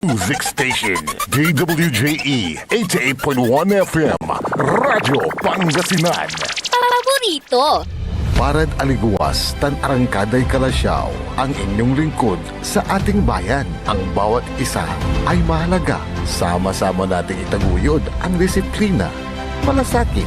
Music Station, DWJE 88.1 FM, Radyo Pangasinan. Paborito. Parad aliguas, tan arangkaday kalasyaw, ang inyong lingkod sa ating bayan. Ang bawat isa ay mahalaga. Sama-sama nating itaguyod ang disiplina, malasakit,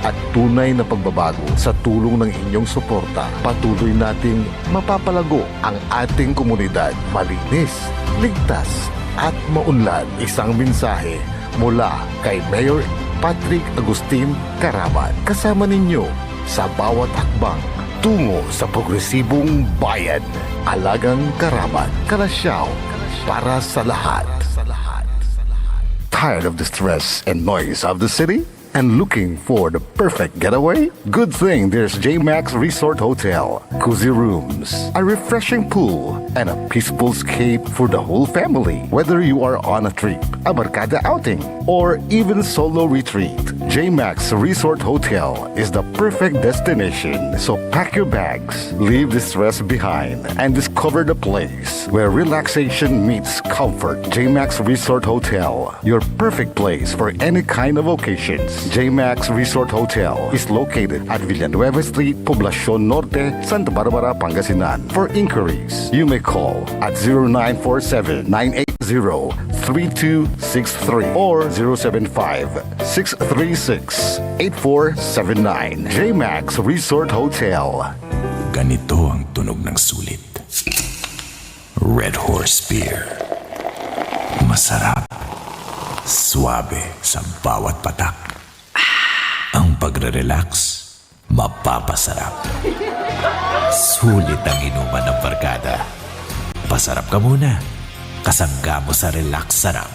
at tunay na pagbabago. Sa tulong ng inyong suporta, patuloy nating mapapalago ang ating komunidad. Malinis, ligtas, at maunlad. Isang mensahe mula kay Mayor Patrick Agustin Caraman. Kasama ninyo sa bawat hakbang tungo sa progresibong bayan. Alagang Caraman, Kalasyaw, para sa lahat. Tired of the stress and noise of the city? And looking for the perfect getaway? Good thing there's J-Max Resort Hotel. Cozy rooms, a refreshing pool, and a peaceful escape for the whole family. Whether you are on a trip, a barkada outing, or even solo retreat, J-Max Resort Hotel is the perfect destination. So pack your bags, leave the stress behind, and discover the place where relaxation meets comfort. J-Max Resort Hotel, your perfect place for any kind of occasions. J-Max Resort Hotel is located at Villanueva Street, Poblacion Norte, Santa Barbara, Pangasinan. For inquiries, you may call at 0947-980-3263 or 075-636-8479. J-Max Resort Hotel. Ganito ang tunog ng sulit. Red Horse Beer. Masarap. Suabe sa bawat patak. Ang pagre-relax, mapapasarap. Sulit ang inuman ng barkada. Pasarap ka muna. Kasangga mo sa relax sarap.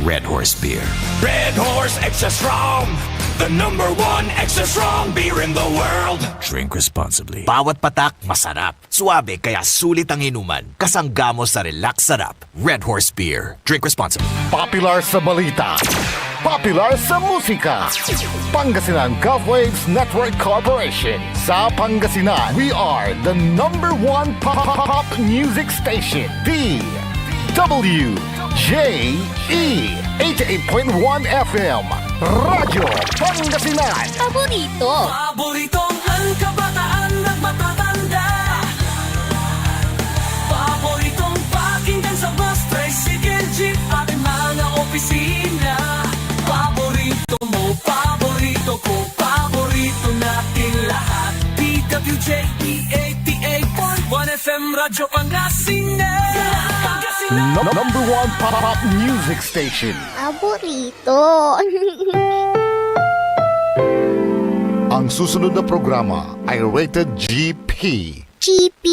Red Horse Beer. Red Horse Extra Strong, the #1 extra strong beer in the world. Drink responsibly. Bawat patak, masarap. Suabe, kaya sulit ang inuman. Kasangga mo sa relax sarap. Red Horse Beer. Drink responsibly. Popular sa balita, popular sa musika. Pangasinan Golfwaves Network Corporation. Sa Pangasinan, we are the #1 pop music station. DWJE 88.1 FM, Radyo Pangasinan. Paborito. Paboritong ang kabataan at matatanda. Paboritong pakinggan sa bus, tricycle, jeep at mga opisina. Paborito mo, paborito ko, paborito natin lahat. DWJE 88.1 FM, Radyo Pangasinan. #1 pop music station. Paborito. Ang susunod na programa ay rated GP. GP?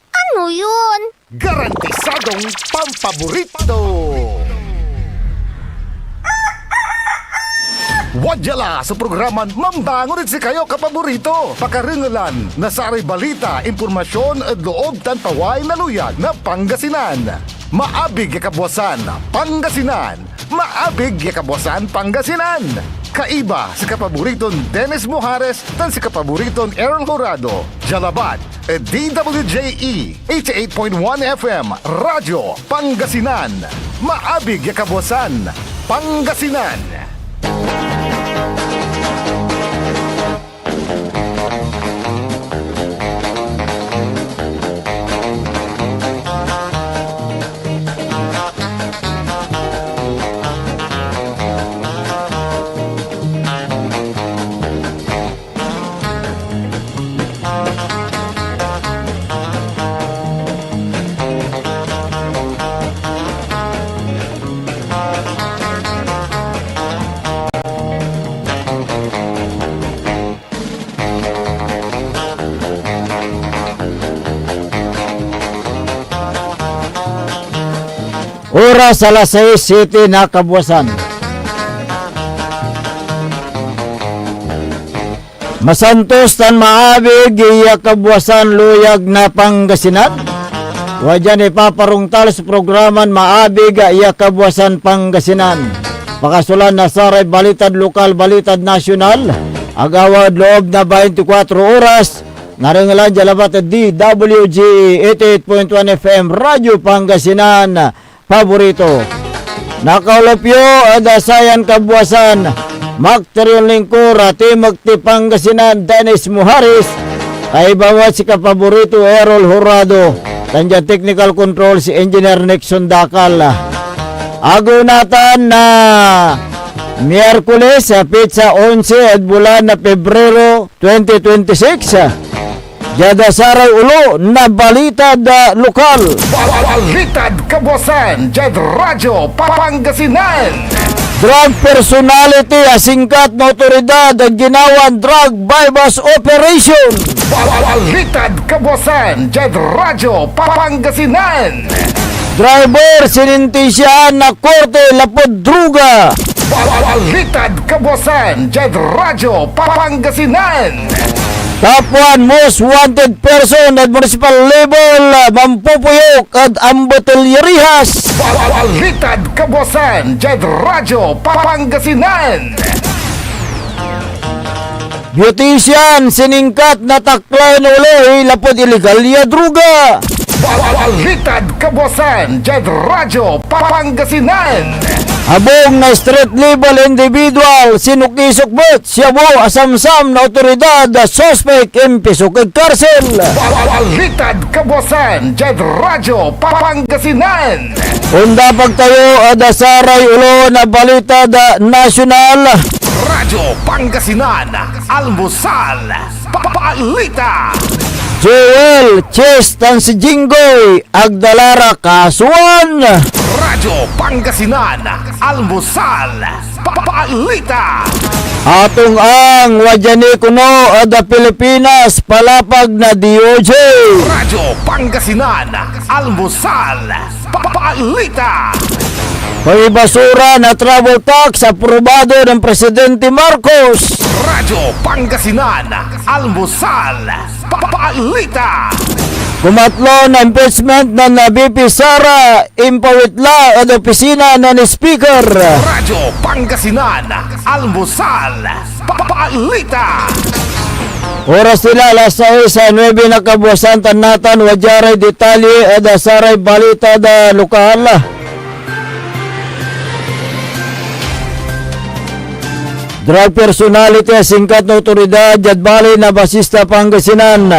Ano yun? Garantisadong pampaborito. Wadyala sa programan Mambangon si kayo kapaborito. Pakaringalan na saray balita, impormasyon at loob tanpaway na luyag na Pangasinan. Maabig yakabwasan Pangasinan. Maabig yakabwasan Pangasinan. Kaiba si kapaboriton Dennis Mujares tan si kapaboriton Errol Horado. Jalabat at DWJE 88.1 FM Radyo Pangasinan. Maabig yakabwasan Pangasinan. Oras alas 6:07 na kabuwasan. Masantos tan maabig iya kabuwasan luyag na Pangasinan. Wadyan ipaparungtal sa programan maabig iya kabuwasan Pangasinan. Pakasulan na saray balitad lokal, balitad nasyonal. Agawad loob na 24 oras. Naringalan jalabat DWG 88.1 FM Radyo Pangasinan. Paborito. Nakaulapyo adasayan kabuasan Makterion Lingkura Timog Pangasinan Dennis Muharis ay bawat si kapaborito Errol Jurado tanja technical control si Engineer Nixon Dakal. Agunatan na Miyerkules pizza 11 at bulan na Pebrero 2026. Jada saray ulo na balita da lokal. Balitad kabuasan, Jed Radyo Pangasinan. Drug personality asingkat na otoridad ang ginawan drug bypass operation. Balitad kabuasan, Jed Radyo Pangasinan. Driver sinintisyahan na korte lapod druga. Balitad kabuasan, Jed Radyo Pangasinan. Top 1 most wanted person at municipal level mampupuyok at ambotelyerihas. Balitad kabuasan, Jed Radyo Pangasinan. Beautician siningkat na taklay na uloy lapod illegal ya druga. Balitad kabuasan, Jed Radyo Pangasinan. Abong na street level individual sinukisukbot siya mo asamsam na otoridad suspect impisok karsel. Balitad kabuasan, Jed Radyo Pangasinan. Unda pagtayo adasaray ulo na balita da nasyonal. Radyo Pangasinan, Almusal, Balita. Joel Chestan si Jinggoy Agdalara kasuan. Radyo Pangasinan, Almusal, Balita. Atong ang wajani kuno ada Pilipinas palapag na DOJ. Radyo Pangasinan, Almusal, Balita. Pagbasura na travel tax aprobado ng Presidente Marcos. Radyo Pangasinan, Almusal, Balita. Kumatlo na impeachment na BP Sara impawitla at opisina na ni Speaker. Radyo Pangasinan, Almusal, Balita. Oras nila alas 6:09 na kabuasan tanatan wajaray detalye at asaray balita da lokal. Drug personality singkat na otoridad jadbali na basista Pangasinan.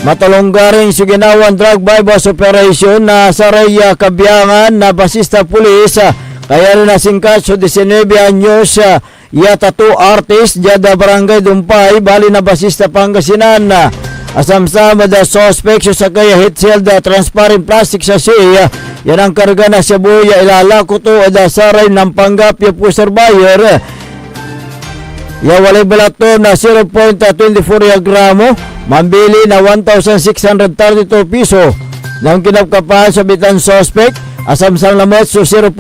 Matalonggaring suginawan drug bypass operation na saraya kabiyangan na basista pulis. Kaya rin na singkat so 19 anyos ya tattoo artist jada barangay Dumpay bali na basista Pangasinan. Asamsama da suspect sa kaya hitsel da transparent plastic sa siya. Yan ang karga na siya buya ilalako to da saray ng panggap ya pusher buyer. Ya walay balato na 0.24 gramo, mambili na 1,632 piso. Nang kinapkapahan sa bitan suspect, asamsang lamot so 0.19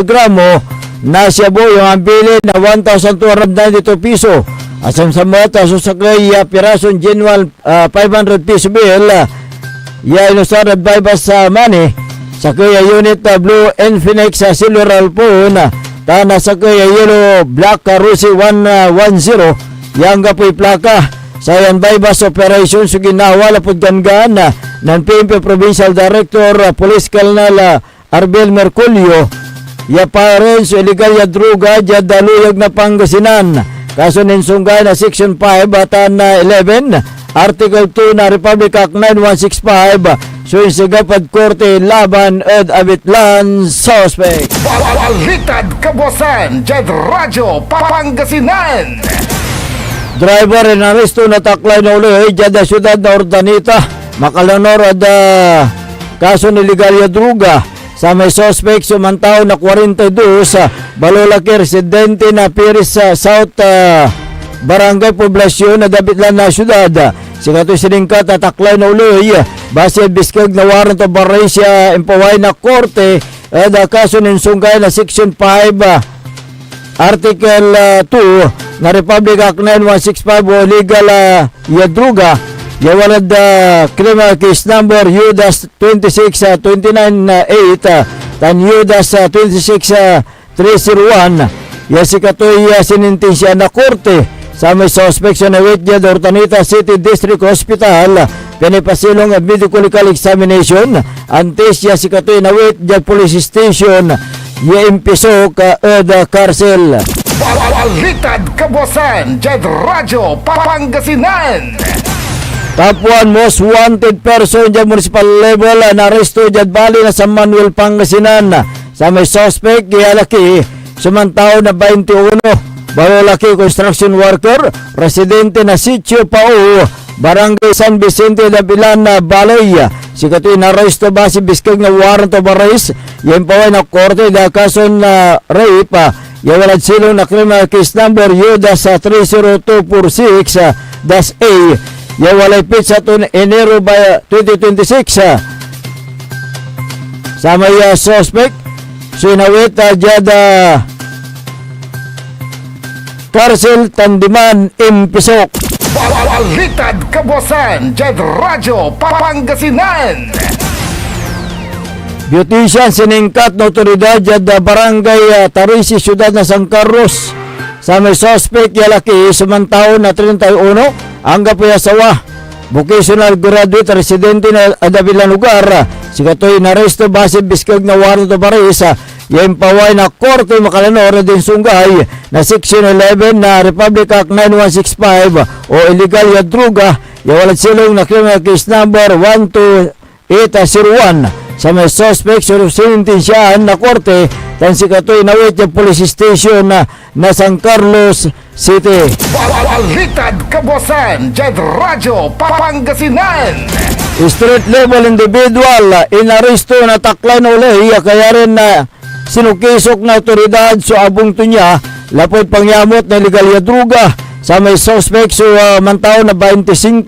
gramo, na siya yung mambili na 1,292 piso. Asamsang mata so sakay pirason genual 500 piso bill, ya inusar at bypass sa money, sakay unit Blue Infinix sa silver phone, Tana sa kaya yellow black Rusi 110 yang gapoy plaka sayan bypass operation so ginawa lapod gangan ng PNP Provincial Director Police Colonel Arbel Merculio ya paren so illegal ya druga jadaluyag na Pangasinan kaso ninsungay na Section 5 batan 11 Article 2 na Republic Act 9165 so isagapad korte laban at abitlan suspect. Balitad kabuasan, Jed Radyo Pangasinan. Driver na resto na taklay na uli jada syudad na Ordanita makalanor at kaso niligal ya druga sa may suspect sumantaw na 42 sa Balolaki residente na Piris sa South Barangay Poblasyon na Dabitlan na syudad. Sikato'y siningkat at taklay na uli base biskag na warrant of arrest siya impaway na korte at kaso ninsungay na Section 5 Article 2 na Republic Act 9165 o legal yadruga yawalad criminal case number UDAS 26-298 tan UDAS 26-301 yasikato'y sinintensya na korte sa may suspect sa nawit niya Hortanita City District Hospital pinipasilong medical examination antes siya si katoy nawit niya police station ya impiso ka the karsel. Balitad kabosan, Jed Radyo Pangasinan. Top 1 most wanted person dyan municipal level na aresto dyan bali na sa Manuel Pangasinan sa may suspect kaya laki sumantaw na 21 balo laki construction worker residente na Sitio Pao Barangay San Vicente de Vilana Balay si katoy na aresto ba si biskag na warrant of arrest yung paway na korte da kaso na rape yawalad silong na criminal case number UDAS 30246-A yawalay pit sa Enero by 2026 sa may suspect sinawit jada Karsel Tandiman Impisok. Balitad kabosan, Jed Radyo Pangasinan. Beautician siningkat na otoridad jada Barangay Tarisi, Siyudad na San Carlos. Sa may suspect yalaki sumantaon na 31 ang kapuyasawa. Vocational graduate residente na Adabilan lugar. Si katoy naresto base biskag na warrant of arrest yung paway na korte makalanor din sunggay na Section 11 na Republic Act 9165 o illegal ya druga yawalad silong na criminal case number 12801 sa may suspect sinintensyahan na korte tan si katoy nawit yung police station na San Carlos City. Balitad kabosan, Jed Radyo Pangasinan. Street level individual inaresto na taklay na uli kaya rin na sinukisok na otoridad so abong to niya lapod pangyamot na legal ya druga sa may suspect so mantaw na 25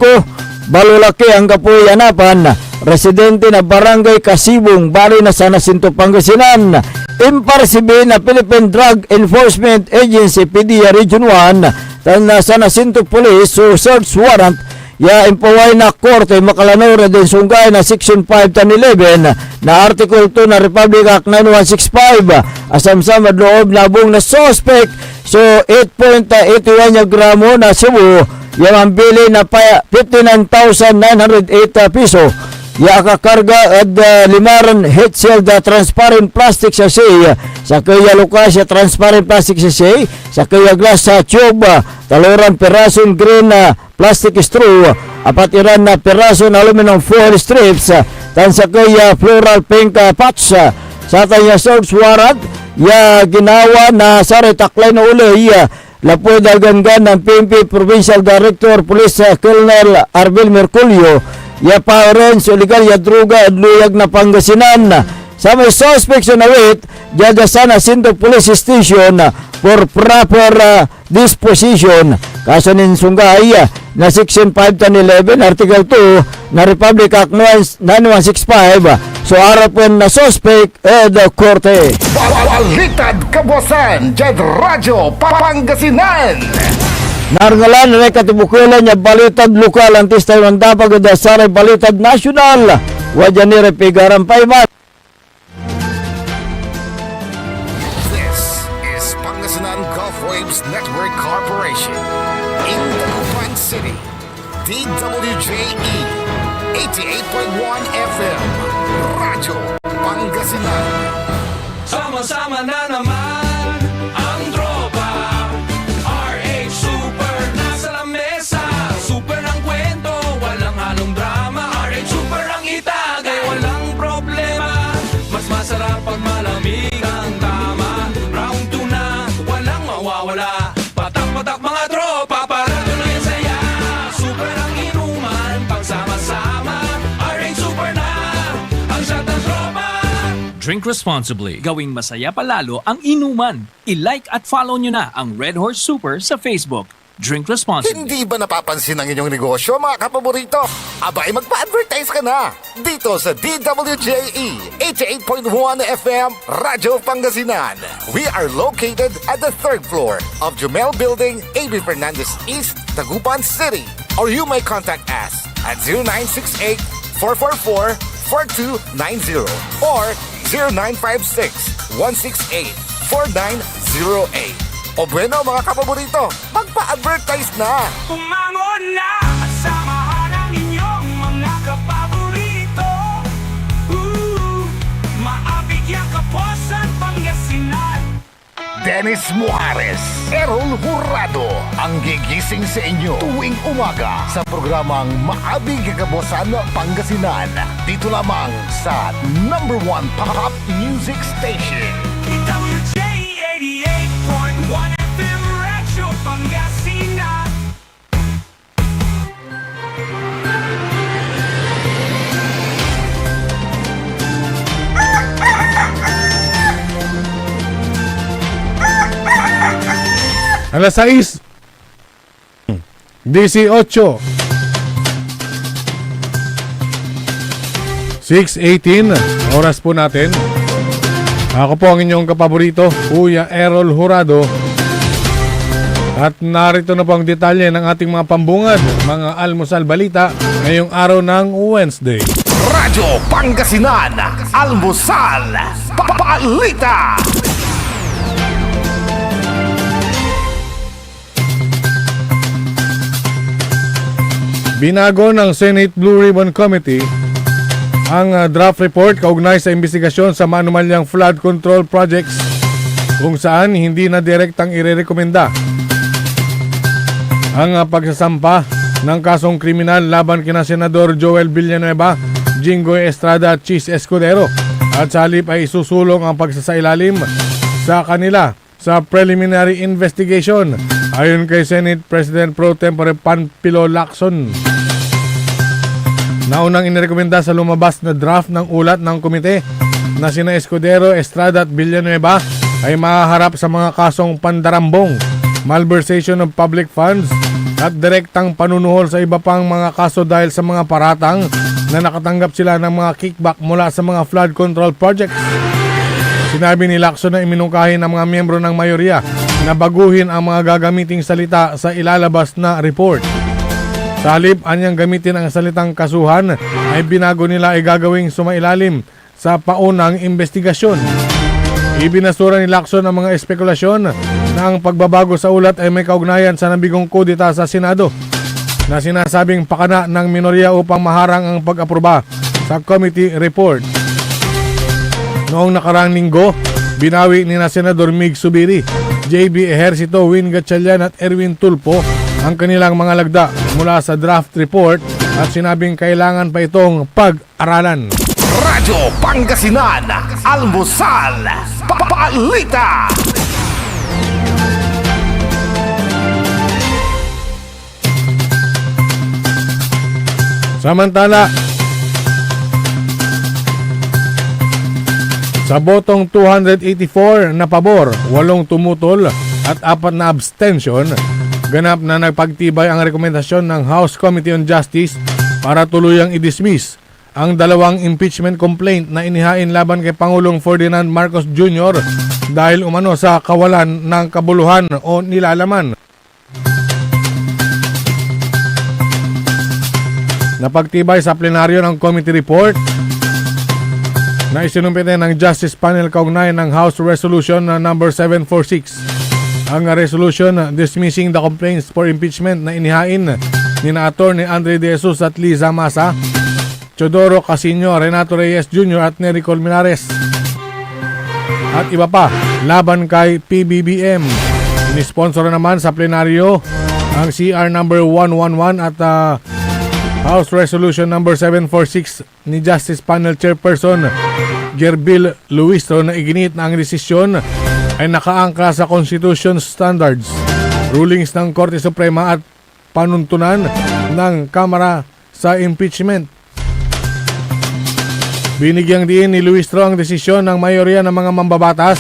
balulaki ang kapoy anapan residente na Barangay Kasibong bali na sa Nasinto Pangasinan imparsibe na Philippine Drug Enforcement Agency PDEA Region 1 tan sa Nasinto Police so search warrant ya impaway na korte makalanor din sunggay na Section 5 tan 11 na Article 2 na Republic Act 9165 asamsam at loob labong na suspect so 8.81 gramo na Cebu yung ang bili na 59,908 piso ya kakarga at limaran heat shield transparent plastic sachet sa kaya lukas sa transparent plastic sachet sa kaya glass sa tube taloran perason green plastic straw apat iran na peraso na aluminum foil strips tan sa kaya floral pink patch sa tanya search warrant ya ginawa na sa retaklay na uli lapoy dalgangan ng PNP Provincial Director Police Colonel Arbel Merculio ya pa-orange illegal ya druga at luyag na Pangasinan sa may suspect sa nawit jada sa Nasinto Police Station for proper disposition kaso nin sunggay na Section 5 tan 11 Article 2 na Republic Act 9165 so arapan na suspect the korte. Balitad kabosan, Jed Radyo Pangasinan. Narangalan na katibukulan niya balitad lokal ang tistay ng dapag da saray balitad nasyonal wajan ni Repigaran Payman. This is Pangasinan Gulf Waves Network Corporation in Dagupan City. DWJE 88.1 FM Radyo Pangasinan. Sama-sama na naman ang tropa RH Super nasa lamesa. Super ang kwento, walang halong drama. RH Super ang itagay, walang problema. Mas masarap pag malamig ang tama. Round 2 na, walang mawawala. Patak-patak mga tropa para tuloy ang saya. Super ang inuman, pagsama-sama. RH Super na ang shot ng tropa. Drink responsibly. Gawing masaya palalo ang inuman. I-like at follow nyo na ang Red Horse Super sa Facebook. Drink responsibly. Hindi ba napapansin ang inyong negosyo, mga kapaborito? Abay, magpa-advertise ka na dito sa DWJE 88.1 FM Radyo Pangasinan. We are located at the 3rd floor of Jumel Building, A.B. Fernandez East, Dagupan City. Or you may contact us at 0968-444-4290 or 0956-168-4908. O bueno mga kapaborito, magpa-advertise na! Umangon na at samahan ang inyong mga kapaborito. Maabig yung Kapuasan, Pangasinan. Dennis Muares, Errol Jurado, ang gigising sa inyo tuwing umaga sa programang Maabig Kabuasan Pangasinan. Dito lamang sa number 1 pop music station. WJ 88.1 FM Radyo Pangasinan. Alas 6 18 6:18 oras po natin. Ako po ang inyong kapaborito, Kuya Errol Jurado. At narito na po ang detalye ng ating mga pambungad, mga almusal balita ngayong araw ng Wednesday. Radyo Pangasinan, Almusal, Balita! Binago ng Senate Blue Ribbon Committee ang draft report kaugnay sa investigasyon sa manumalyang flood control projects kung saan hindi na direktang irerekomenda ang pagsasampa ng kasong kriminal laban kina Senador Joel Villanueva, Jinggoy Estrada at Chis Escudero at sa halip ay isusulong ang pagsasailalim sa kanila sa preliminary investigation ayon kay Senate President Pro Tempore Panfilo Lacson. Naunang inirekomenda sa lumabas na draft ng ulat ng komite na sina Escudero, Estrada at Villanueva ay mahaharap sa mga kasong pandarambong, malversation of public funds at direktang panunuhol sa iba pang mga kaso dahil sa mga paratang na nakatanggap sila ng mga kickback mula sa mga flood control projects. Sinabi ni Lacson na iminungkahi ng mga miyembro ng mayorya na baguhin ang mga gagamiting salita sa ilalabas na report. Sa halip, anyang gamitin ang salitang kasuhan ay binago nila ay gagawing sumailalim sa paunang investigasyon. Ibinasura ni Lacson ang mga espekulasyon na ang pagbabago sa ulat ay may kaugnayan sa nabigong kudita sa Senado na sinasabing pakana ng minorya upang maharang ang pag-aproba sa committee report. Noong nakaraang linggo, binawi ni na Senador Mig Subiri, JB Ejercito, Win Gatchalian at Erwin Tulfo ang kanilang mga lagda mula sa draft report at sinabing kailangan pa itong pag-aralan. Radyo Pangasinan, Almusal, Balita! Samantala, sa botong 284 na pabor, 8 tumutol at 4 na abstention, ganap na nagpagtibay ang rekomendasyon ng House Committee on Justice para tuluyang i-dismiss ang 2 impeachment complaint na inihain laban kay Pangulong Ferdinand Marcos Jr. dahil umano sa kawalan ng kabuluhan o nilalaman. Napagtibay sa plenaryo ng committee report na isinumpite ng Justice Panel kaugnay ng House Resolution number 746. Ang resolution dismissing the complaints for impeachment na inihain ni na Atty. Andre De Jesus at Liza Masa, Teodoro Casino, Renato Reyes Jr. at Nery Colmenares at iba pa laban kay PBBM. Inisponsor naman sa plenaryo ang CR number 111 at House Resolution number 746 ni Justice Panel Chairperson Gerbil Luistro na iginit na ang desisyon ay nakaangka sa Constitution Standards, rulings ng Korte Suprema at panuntunan ng Kamara sa impeachment. Binigyang diin ni Luistro ang desisyon ng mayorya ng mga mambabatas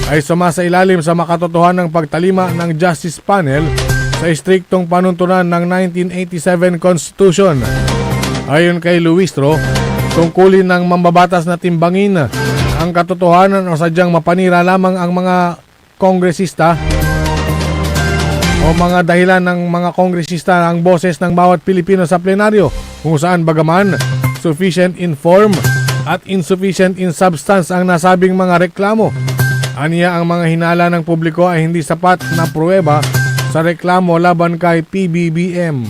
ay sumasailalim sa makatotohanan ng pagtalima ng Justice Panel sa istriktong panuntunan ng 1987 Constitution. Ayon kay Luistro, tungkulin ng mambabatas na timbangin ang katotohanan o sadyang mapanira lamang ang mga kongresista o mga dahilan ng mga kongresista ang boses ng bawat Pilipino sa plenaryo kung saan bagaman sufficient in form at insufficient in substance ang nasabing mga reklamo Aniya ang mga hinala ng publiko ay hindi sapat na pruweba sa reklamo laban kay PBBM.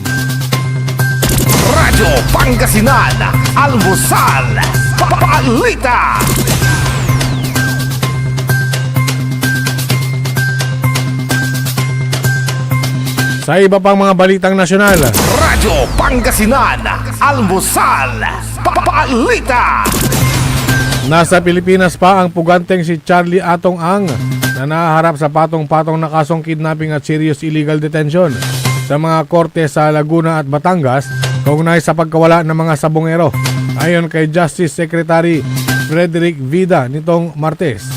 Radyo Pangasinan, Almusal, Balita. Sa iba pang mga balitang nasyonal, Radyo Pangasinan, Almusal, Balita. nasa Pilipinas pa ang puganteng si Charlie Atong Ang na nahaharap sa patong-patong na kasong kidnapping at serious illegal detention sa mga korte sa Laguna at Batangas kaugnay sa pagkawala ng mga sabongero. Ayon kay Justice Secretary Frederick Vida nitong Martes,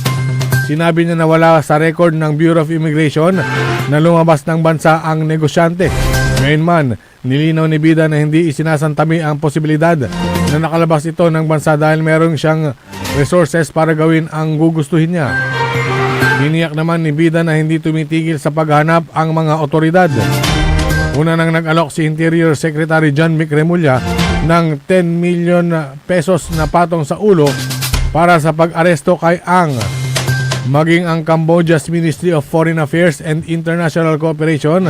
sinabi niya na wala sa record ng Bureau of Immigration na lumabas ng bansa ang negosyante. Gayunman, nilinaw ni Vida na hindi isinasantami ang posibilidad na nakalabas ito ng bansa dahil merong siyang resources para gawin ang gugustuhin niya. Tiniyak naman ni Vida na hindi tumitigil sa paghanap ang mga otoridad. Una nang nag-alok si Interior Secretary John Mick Remulla ng 10 million pesos na patong sa ulo para sa pag-aresto kay Ang. Maging ang Cambodia's Ministry of Foreign Affairs and International Cooperation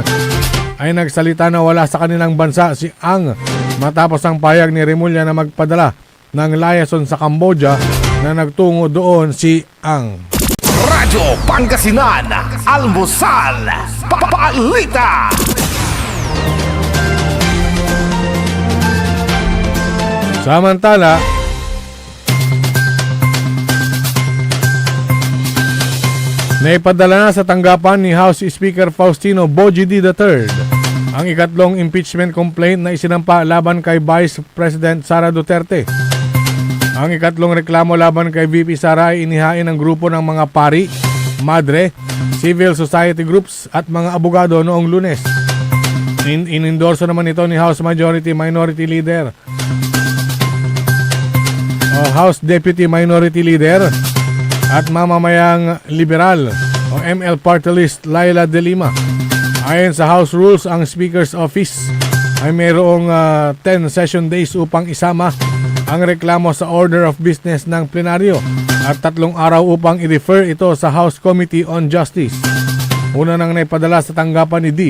ay nagsalita na wala sa kanilang bansa si Ang matapos ang payag ni Remulla na magpadala ng liaison sa Cambodia na nagtungo doon si Ang. Radyo Pangasinan, Almusal, Balita. Samantala, naipadala na sa tanggapan ni House Speaker Faustino Bojidy III ang ikatlong impeachment complaint na isinampa laban kay Vice President Sara Duterte. Ang ikatlong reklamo laban kay VP Sara ay inihain ng grupo ng mga pari, madre, civil society groups at mga abogado noong Lunes. Inendorso naman ito ni House Minority Leader House Deputy Minority Leader at mamamayang liberal o ML Party List Laila De Lima. Ayon sa House Rules, ang Speaker's Office ay mayroong 10 session days upang isama ang reklamo sa order of business ng plenaryo at 3 araw upang i-refer ito sa House Committee on Justice. Una nang naipadala sa tanggapan ni D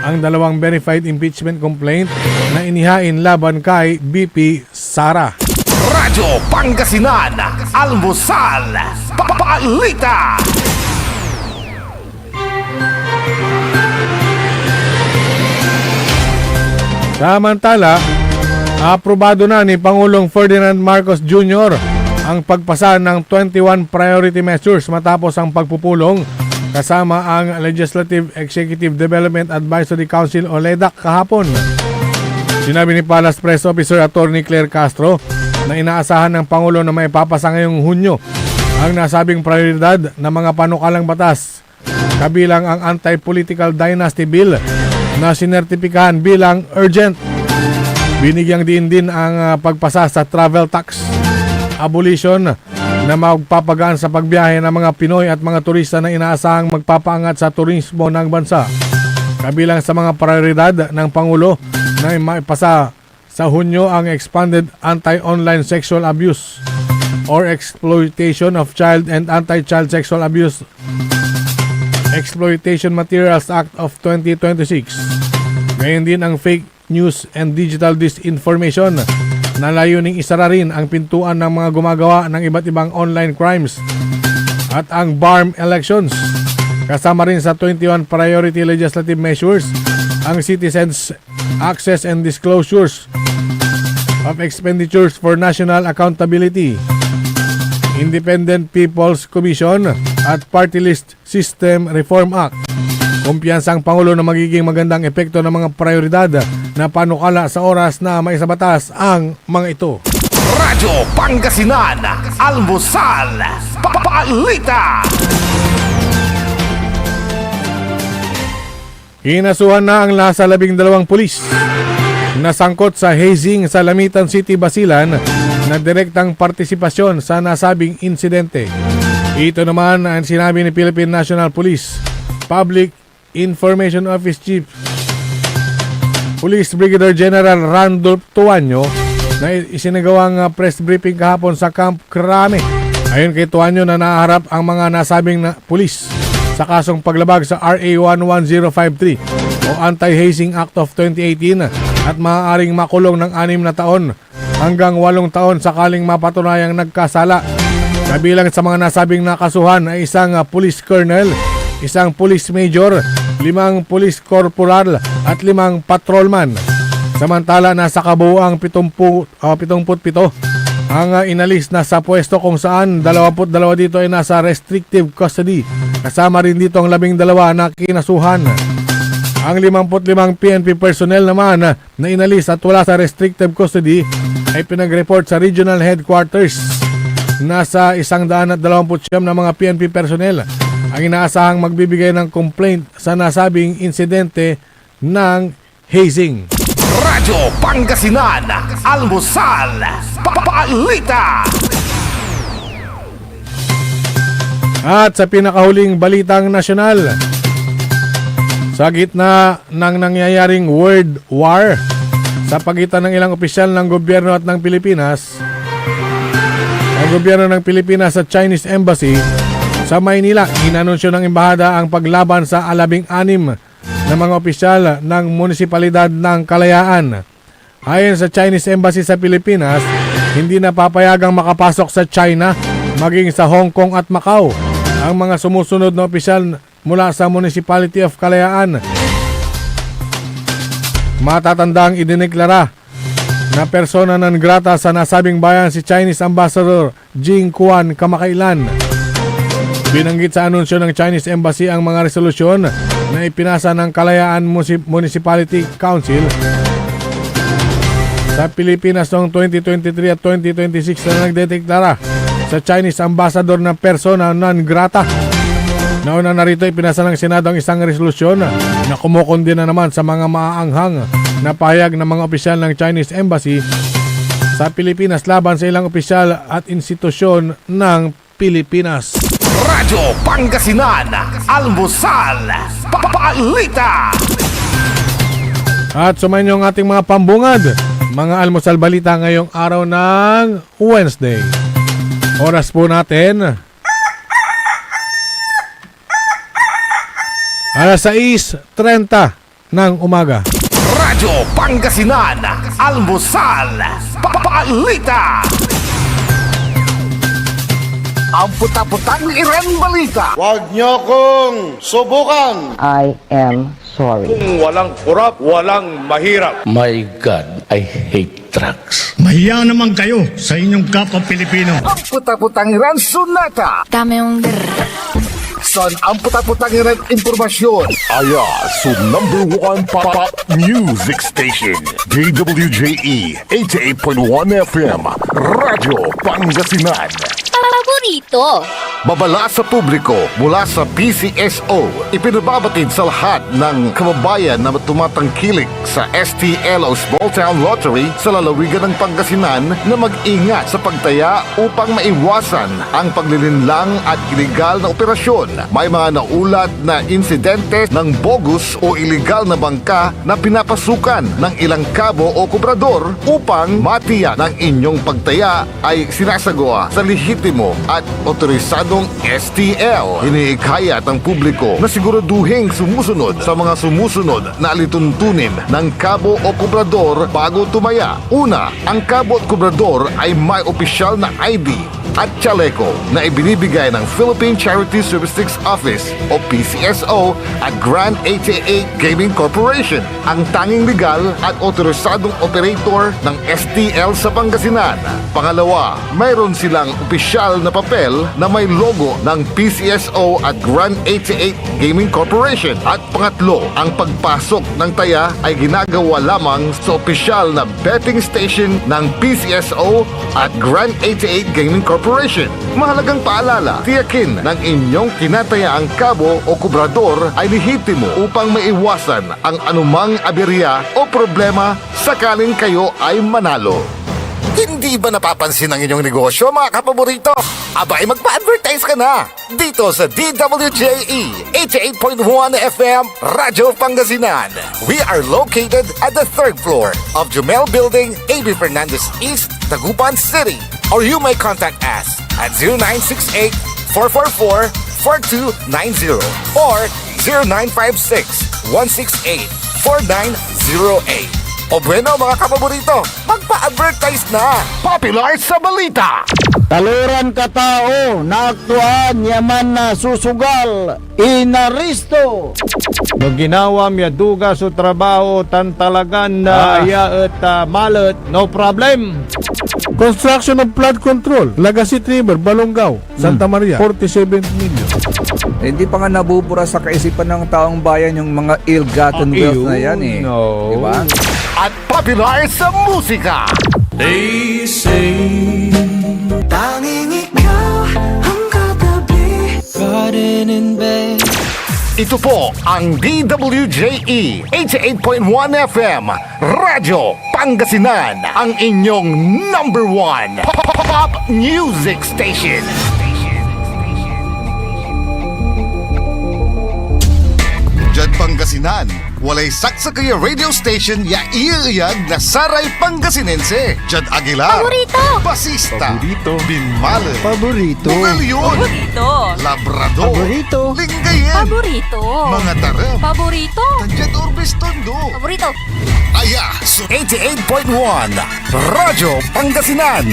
ang 2 verified impeachment complaint na inihain laban kay BP Sara. Radyo Pangasinan, Almusal, Balita. Samantala, aprobado na ni Pangulong Ferdinand Marcos Jr. ang pagpasa ng 21 priority measures matapos ang pagpupulong kasama ang Legislative Executive Development Advisory Council o LEDAC kahapon. Sinabi ni Palace Press Officer Attorney Claire Castro na inaasahan ng Pangulo na may papasa ngayong Hunyo ang nasabing prioridad ng mga panukalang batas, kabilang ang Anti-Political Dynasty Bill na sinertipikahan bilang urgent. Binigyang din ang pagpasa sa travel tax, abolition na magpapagaan sa pagbiyahe ng mga Pinoy at mga turista na inaasahang magpapaangat sa turismo ng bansa. Kabilang sa mga prioridad ng Pangulo na maipasa sa Hunyo ang Expanded Anti-Online Sexual Abuse or Exploitation of Child and Anti-Child Sexual Abuse Exploitation Materials Act of 2026. Ngayon din ang Fake News and Digital Disinformation na layuning isara rin ang pintuan ng mga gumagawa ng iba't ibang online crimes at ang BARM elections. Kasama rin sa 21 priority legislative measures ang Citizens Access and Disclosures of Expenditures for National Accountability, Independent People's Commission at Party List System Reform Act. Kumpiyansa ang Pangulo na magiging magandang epekto ng mga prioridad na panukala sa oras na maisabatas ang mga ito. Radyo Pangasinan, Almusal, Balita. Kinasuhan na ang nasa 12 pulis na sangkot sa hazing sa Lamitan City, Basilan na direktang partisipasyon sa nasabing insidente. Ito naman ang sinabi ni Philippine National Police Public Information Office Chief Police Brigadier General Randolph Tuanyo na isinagawang press briefing kahapon sa Camp Crame Ayon kay Tuanyo na naharap ang mga nasabing pulis sa kasong paglabag sa RA 11053 o Anti-Hazing Act of 2018 at maaaring makulong ng 6 na taon hanggang 8 taon sakaling mapatunayang nagkasala. Kabilang sa mga nasabing nakasuhan ay isang police colonel, isang police major, 5 police corporal at 5 patrolman. Samantala nasa kabuuang 77 ang inalis na sa pwesto kung saan 22 dito ay nasa restrictive custody. Kasama rin dito ang 12 na kinasuhan. Ang 55 PNP personnel naman na inalis at wala sa restrictive custody ay pinag-report sa regional headquarters. Nasa 129 na mga PNP personnel ang inaasahang magbibigay ng complaint sa nasabing insidente ng hazing. Radyo Pangasinan, Almusal, Balita. At sa pinakahuling balitang nasyonal, sa gitna ng nangyayaring world war sa pagitan ng ilang opisyal ng gobyerno at ng Pilipinas, ang gobyerno ng Pilipinas sa Chinese Embassy sa Maynila, inanunsyo ng embahada ang paglaban sa 16 na mga opisyal ng munisipalidad ng Kalayaan. Ayon sa Chinese Embassy sa Pilipinas, hindi na papayagang makapasok sa China maging sa Hong Kong at Macau ang mga sumusunod na opisyal mula sa Municipality of Kalayaan. Matatandang idineklara na persona non grata sa nasabing bayan si Chinese Ambassador Jing Quan kamakailan. Binanggit sa anunsyo ng Chinese Embassy ang mga resolusyon na ipinasa ng Kalayaan Municipality Council sa Pilipinas noong 2023 at 2026 na nagdedeklara sa Chinese Ambassador na persona non grata. Nauna na rito ipinasa ng Senado ang isang resolusyon na kumukundina naman sa mga maaanghang na pahayag ng mga opisyal ng Chinese Embassy sa Pilipinas laban sa ilang opisyal at institusyon ng Pilipinas. Radyo Pangasinan, Almusal, Balita. At sumayin niyo ang ating mga pambungad, mga almusal balita ngayong araw ng Wednesday. Oras po natin 6:30 ng umaga. Radyo Pangasinan, Almusal, Balita. Ang puta-putang Iren Balita. Huwag niyo kong subukan. I am sorry. Kung walang kurap, walang mahirap. My God, I hate drugs. Mahiya naman kayo sa inyong kapwa Pilipino. Ang puta-putang Iren Sunata. Dame yung Son, ang puta-putang Iren Impormasyon. Aya, so #1 pop music station. DWJE 88.1 FM. Radyo Pangasinan. Paborito. Babala sa publiko mula sa PCSO. Ipinababatid sa lahat ng kababayan na tumatangkilik sa STLO Small Town Lottery sa lalawigan ng Pangasinan na mag-ingat sa pagtaya upang maiwasan ang paglilinlang at ilegal na operasyon. May mga naulat na insidente ng bogus o ilegal na bangka na pinapasukan ng ilang kabo o kubrador upang matiyak ng inyong pagtaya ay sinasagawa sa lehitimo at otorisadong STL. Iniikayat ang publiko na siguraduhin sumusunod sa mga sumusunod na alituntunin ng kabo o kubrador bago tumaya. Una, ang kabo at kubrador ay may opisyal na ID at chaleco na ibinibigay ng Philippine Charity Statistics Office o PCSO at Grand 88 Gaming Corporation, ang tanging legal at otorisadong operator ng STL sa Pangasinan. Pangalawa, mayroon silang opisyal na papel na may logo ng PCSO at Grand 88 Gaming Corporation. At pangatlo, ang pagpasok ng taya ay ginagawa lamang sa opisyal na betting station ng PCSO at Grand 88 Gaming Corporation. Mahalagang paalala, tiyakin ng inyong kinatayaang kabo o kubrador ay lehitimo upang maiwasan ang anumang aberya o problema sakaling kayo ay manalo. Hindi ba napapansin ang inyong negosyo, mga kapaborito? Abay, magpa-advertise ka na dito sa DWJE 88.1 FM Radyo Pangasinan. We are located at the 3rd floor of Jumel Building, AB Fernandez East, Dagupan City. Or you may contact us at 0968-444-4290 or 0956-168-4908. O bueno mga kapaborito, magpa-advertise na! Popular sa balita! Taluran katao na aktuan yaman na susugal inaristo. No ginawa miya duga sa trabaho tan talagan na iya at malat, no problem. Construction of flood control, Lagasit River, Balongaw, Santa Maria, 47 million. Hindi pa nga nabubura sa kaisipan ng taong bayan yung mga ill-gotten wealth na yan eh. No. Diba? At popular sa musika! They say Tanging ikaw ang katabi. Garden in bed. Ito po ang DWJE 88.1 FM Radyo Pangasinan, ang inyong number one pop music station. Diyan Pangasinan, walay saksa kaya radio station ya iiyag na saray Pangasinense. Diyan Aguilar, Paborito. Basista, Binmale, Paborito. Bugalyon, Paborito. Labrador, Paborito. Lingayen, Paborito. mga tarap, Paborito. Tandiyan Orbis Tondo. Paborito. Aya, so 88.1 Radyo Pangasinan.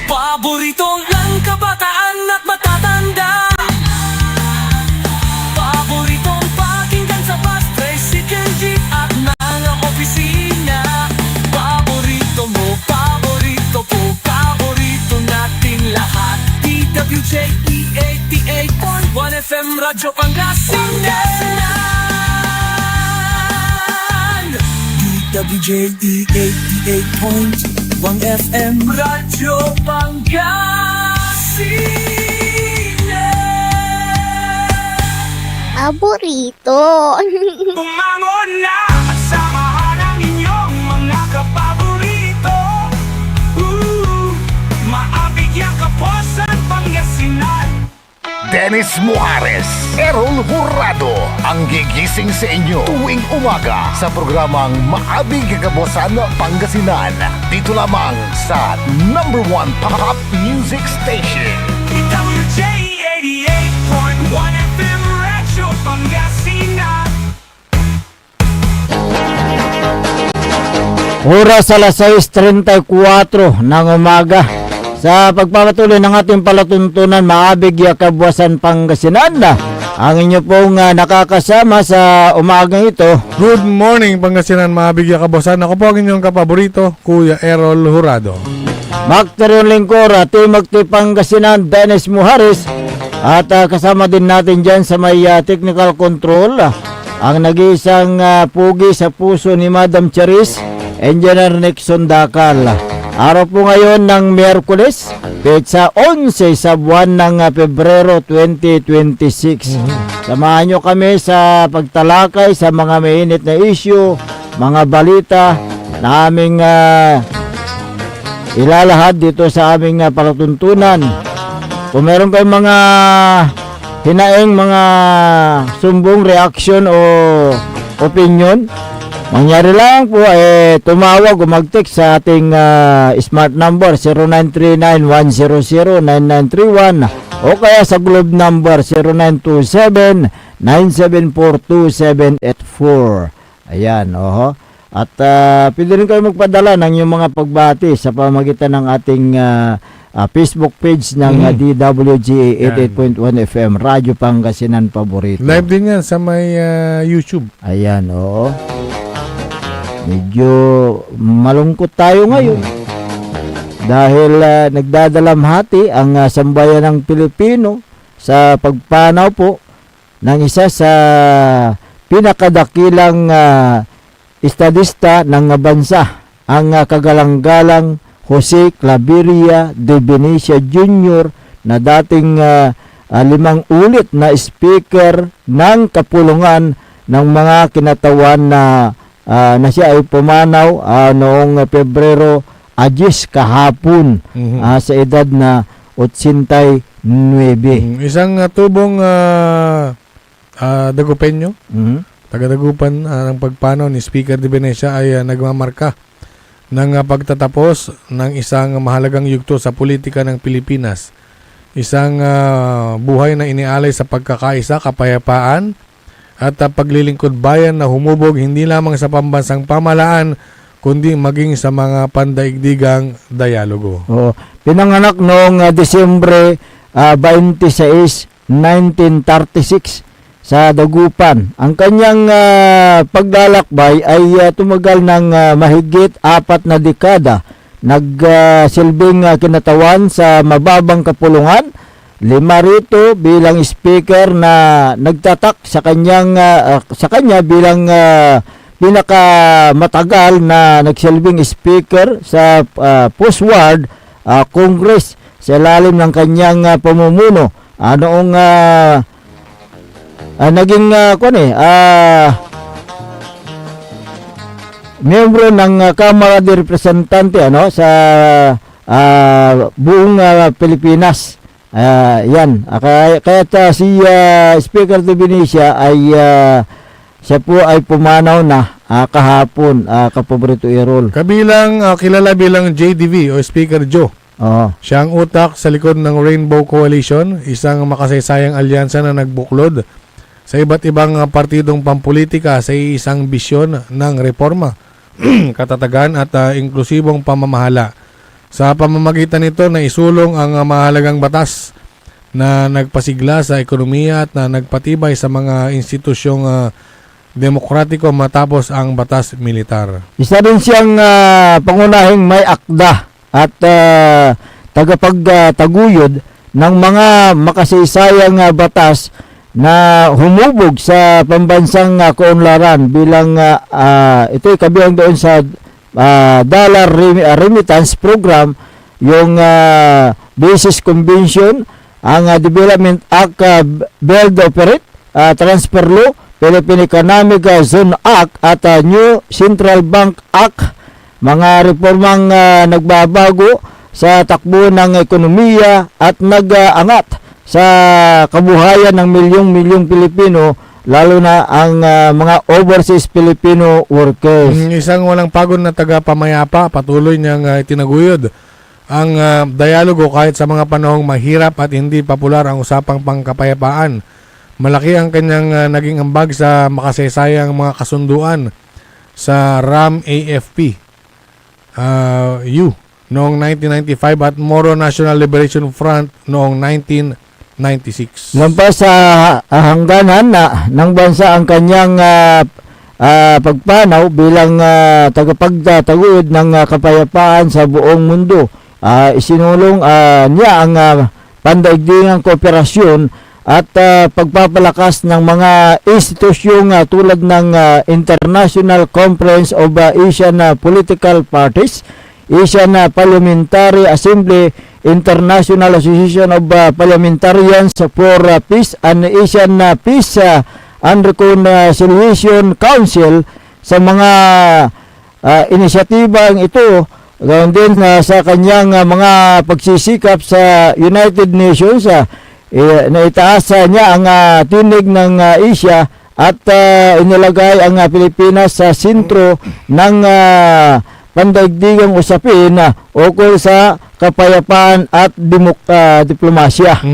Paborito ng kabataan at matatanda. Paboritong pakinggan sa bus, tricycle, jeep at mga opisina. Paborito mo, paborito ko, paborito nating lahat. DWJE 88.1 FM Radyo Pangasinan. DWJE 88.1 FM Radyo Pangasinan. Paborito. Bumangon na at samahan ang inyong mga kapaborito. Maabigyan ka po sa Pangasinan. Dennis Muares, Errol Hurado, ang gigising sa inyo tuwing umaga sa programang Maabig Kagabosan Pangasinan. Dito lamang sa number one pop music station. DWJ 88.1 FM Radyo Pangasinan. Oras alas 6:34 ng umaga. Sa pagpapatuloy ng ating palatuntunan, Maabig Kabuasan Pangasinan, ang inyo pong nakakasama sa umagang ito. Good morning, Pangasinan, Maabigya Kabosan. Ako po ang inyong kapaborito, Kuya Errol Hurado. Macterion Lingcor, Team Active Pangasinan, Dennis Muhares. At kasama din natin dyan sa may technical control, ang nag-iisang pugi sa puso ni Madam Charis, Engineer Nixon Dakal. Araw po ngayon ng Miyerkules, petsa 11 sa buwan ng Pebrero 2026. Samahan nyo kami sa pagtalakay sa mga mainit na issue, mga balita na aming ilalahad dito sa aming palatuntunan. Kung meron kayong mga hinaing mga sumbong reaction o opinion, mangyari lang po tumawag o mag-text sa ating smart number 0939-100-9931 o kaya sa globe number 0927-974-2784. Ayan, oho. At pwede rin kayo magpadala ng yung mga pagbati sa pamagitan ng ating Facebook page ng DWG 88.1 FM Radyo Pangasinan Paborito. Live din yan sa may YouTube. Ayan, oo. Medyo malungkot tayo ngayon dahil nagdadalamhati ang sambayan ng Pilipino sa pagpanaw po ng isa sa pinakadakilang estadista ng bansa, ang kagalang-galang Jose Claveria de Venecia Jr. na dating 5 ulit na speaker ng kapulungan ng mga kinatawan na siya ay pumanaw noong Pebrero 10 kahapon sa edad na 89. Isang tubong Dagupenyo, taga-Dagupan, ang pagpanaw ni Speaker de Venecia ay nagmamarka ng pagtatapos ng isang mahalagang yugto sa politika ng Pilipinas. Isang buhay na inialay sa pagkakaisa, kapayapaan at paglilingkod bayan na humubog hindi lamang sa pambansang pamahalaan kundi maging sa mga pandaigdigang dialogo. Pinanganak noong Disyembre 26, 1936 sa Dagupan. Ang kanyang paglalakbay ay tumagal ng mahigit 4 na dekada. Nagsilbing kinatawan sa mababang kapulungan. 5 rito bilang speaker na nagtatak sa kanya bilang pinakamatagal na nagsilbing speaker sa post-war Congress sa ilalim ng kanyang pamumuno. Noong naging miyembro ng Kamara de Representante sa buong Pilipinas. Yan. Kaya si Speaker de Benicia ay siya po ay pumanaw na kahapon, Kapobrito Errol. Kabilang kilala bilang JDV o Speaker Joe. Siya ang utak sa likod ng Rainbow Coalition, isang makasaysayang alyansa na nagbuklod sa iba't ibang partidong pampolitika sa isang bisyon ng reforma, katatagan at inklusibong pamamahala. Sa pamamagitan nito na isulong ang mahalagang batas na nagpasigla sa ekonomiya at na nagpatibay sa mga institusyong demokratiko matapos ang batas militar. Isa din siyang pangunahing may akda at tagapagtaguyod ng mga makasaysayang batas na humubog sa pambansang kaunlaran bilang ito'y kabilang doon sa dollar remittance program, yung Basis Convention, ang Development Act, Build Operate, Transfer Law, Philippine Economic Zone Act at New Central Bank Act, mga reformang nagbabago sa takbo ng ekonomiya at nag-angat sa kabuhayan ng milyong-milyong Pilipino, lalo na ang mga overseas Filipino workers. Isang walang pagod na taga-pamayapa, patuloy niyang itinaguyod ang dialogo kahit sa mga panahong mahirap at hindi popular ang usapang pangkapayapaan. Malaki ang kanyang naging ambag sa makasaysayang mga kasunduan sa RAM-AFP noong 1995 at Moro National Liberation Front noong 1996. Lampas sa hangganan ng bansa ang kanyang pagpanaw bilang tagapagtaguyod ng kapayapaan sa buong mundo. Isinulong niya ang pandaigdigang kooperasyon at pagpapalakas ng mga institusyong tulad ng International Conference of Asian Political Parties, Asian Parliamentary Assembly, International Association of Parliamentarians for Peace and Asian Peace and Reconciliation Council sa mga inisyatibang ito. Ganoon din sa kanyang mga pagsisikap sa United Nations, na itaas niya ang tinig ng Asia at inilagay ang Pilipinas sa sentro ng pandaigdigang usapin ukol sa kapayapaan at diplomasya.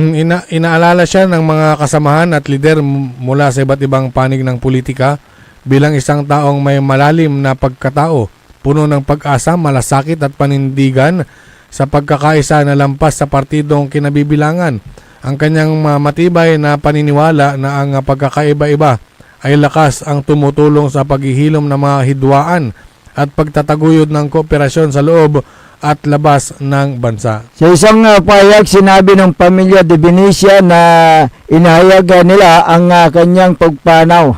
Inaalala siya ng mga kasamahan at lider mula sa iba't ibang panig ng politika bilang isang taong may malalim na pagkatao, puno ng pag-asa, malasakit at panindigan sa pagkakaisa na lampas sa partidong kinabibilangan. Ang kanyang matibay na paniniwala na ang pagkakaiba-iba ay lakas ang tumutulong sa paghihilom ng mga hidwaan at pagtataguyod ng kooperasyon sa loob at labas ng bansa. Sa isang pahayag, sinabi ng pamilya de Benicia na inahayag nila ang kanyang pagpanaw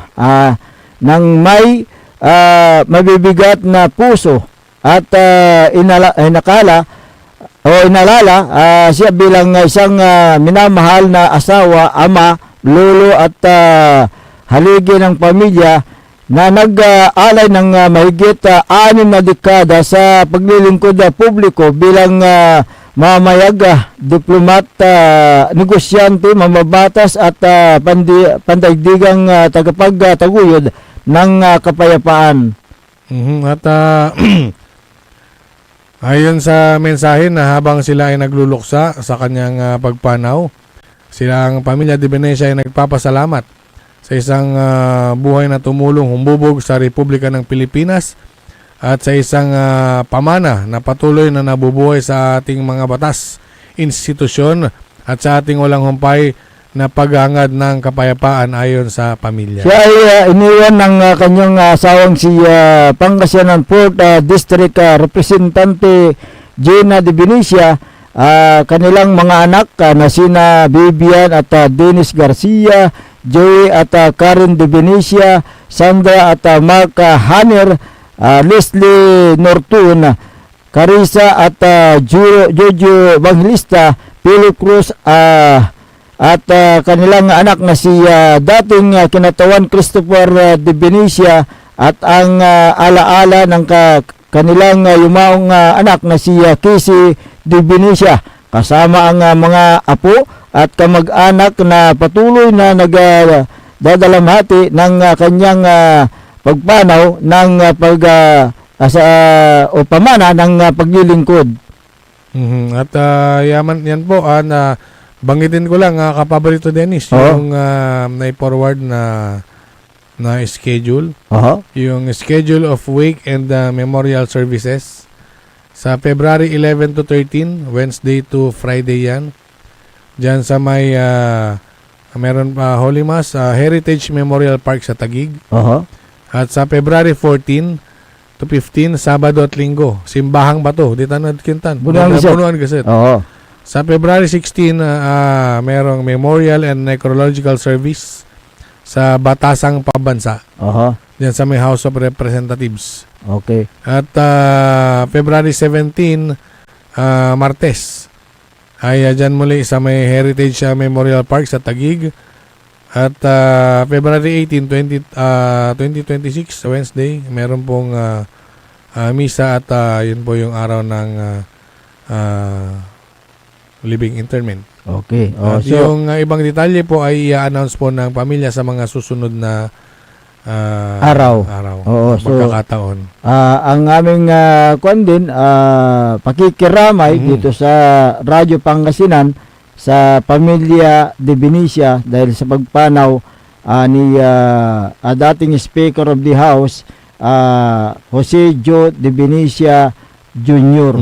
ng may mabibigat na puso at inalala siya bilang isang minamahal na asawa, ama, lolo at haligi ng pamilya na nag-alay ng mahigit 6 na dekada sa paglilingkod publiko bilang mamayag, diplomat, negosyante, mamabatas at pandaigdigang tagapagtaguyod ng kapayapaan. At Ayon sa mensahe na habang sila ay nagluluksa sa kanyang pagpanaw, silang pamilya de Venecia ay nagpapasalamat sa isang buhay na tumulong humubog sa Republika ng Pilipinas at sa isang pamana na patuloy na nabubuhay sa ating mga batas, institusyon at sa ating walang humpay na paghangad ng kapayapaan ayon sa pamilya. Siya ay iniwan ng kanyang asawang si Pangasinan 4th District Representante Gina de Venecia, kanilang mga anak na sina Vivian at Dennis Garcia, Joey at Karen de Venecia, Sandra at Mark Hanner, Leslie Nortun, Carissa at Jojo Evangelista, Pilo Cruz at kanilang anak na si dating kinatawan Christopher de Venecia at ang alaala ng kanilang yumaong anak na si Casey de Venecia, kasama ang mga apo at kamag-anak na patuloy na nagdadalamhati ng kanyang pagpanaw ng pamana ng paglilingkod. At yan po na banggitin ko lang kapaborito Dennis, yung na-forward na schedule. Yung schedule of wake and memorial services sa February 11 to 13, Wednesday to Friday yan. Diyan sa may meron pa Holy Mass, Heritage Memorial Park sa Taguig. At sa February 14 to 15, Sabado at Linggo, Simbahang Bato, dito na Kintan. Bunuan Gaset. Sa February 16, merong Memorial and Necrological Service sa Batasang Pambansa. Diyan sa may House of Representatives. Okay. At February 17, Martes, ay dyan muli sa may Heritage Memorial Park sa Taguig. At February 18, 2026, Wednesday, meron pong misa at yun po yung araw ng living interment. Okay. At yung ibang detalye po ay i-announce po ng pamilya sa mga susunod na araw. Magkakataon. Ang aming pakikiramay dito sa Radyo Pangasinan sa pamilya de Venecia dahil sa pagpanaw ni dating Speaker of the House, Jose Joe de Venecia Jr.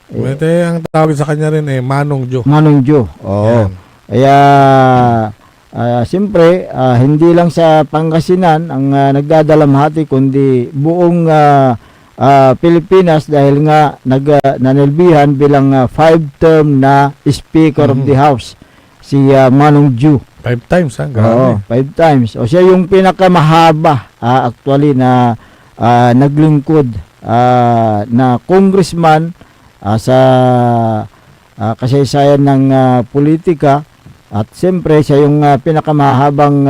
Ang tawag sa kanya rin Manong Joe. Manong Joe. Kaya siyempre hindi lang sa Pangasinan ang nagdadalamhati kundi buong Pilipinas dahil nga nanilbihan bilang 5-term na Speaker of the House si Manong Joe. 5 times, grabe. 5 times. O siya yung pinakamahaba actually na naglingkod na congressman sa kasaysayan ng politika, at siyempre siya yung pinakamahabang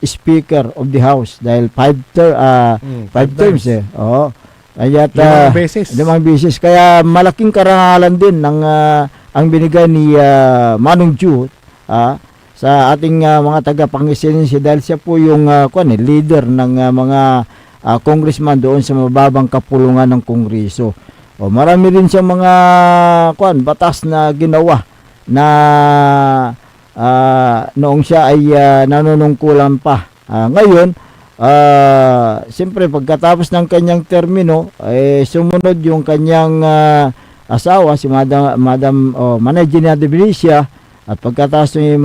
Speaker of the House dahil 5 terms Kaya 5 beses. Kaya malaking karangalan din ng ang binigay ni Manong Joe sa ating mga taga-Pangasinan dahil siya po yung leader ng mga congressman doon sa mababang kapulungan ng Kongreso. Marami rin siyang mga batas na ginawa na noong siya ay nanunungkulan pa. Ngayon, siyempre pagkatapos ng kanyang termino, sumunod yung kanyang asawa, si Madam Manay Gina de Venecia, at pagkatapos ni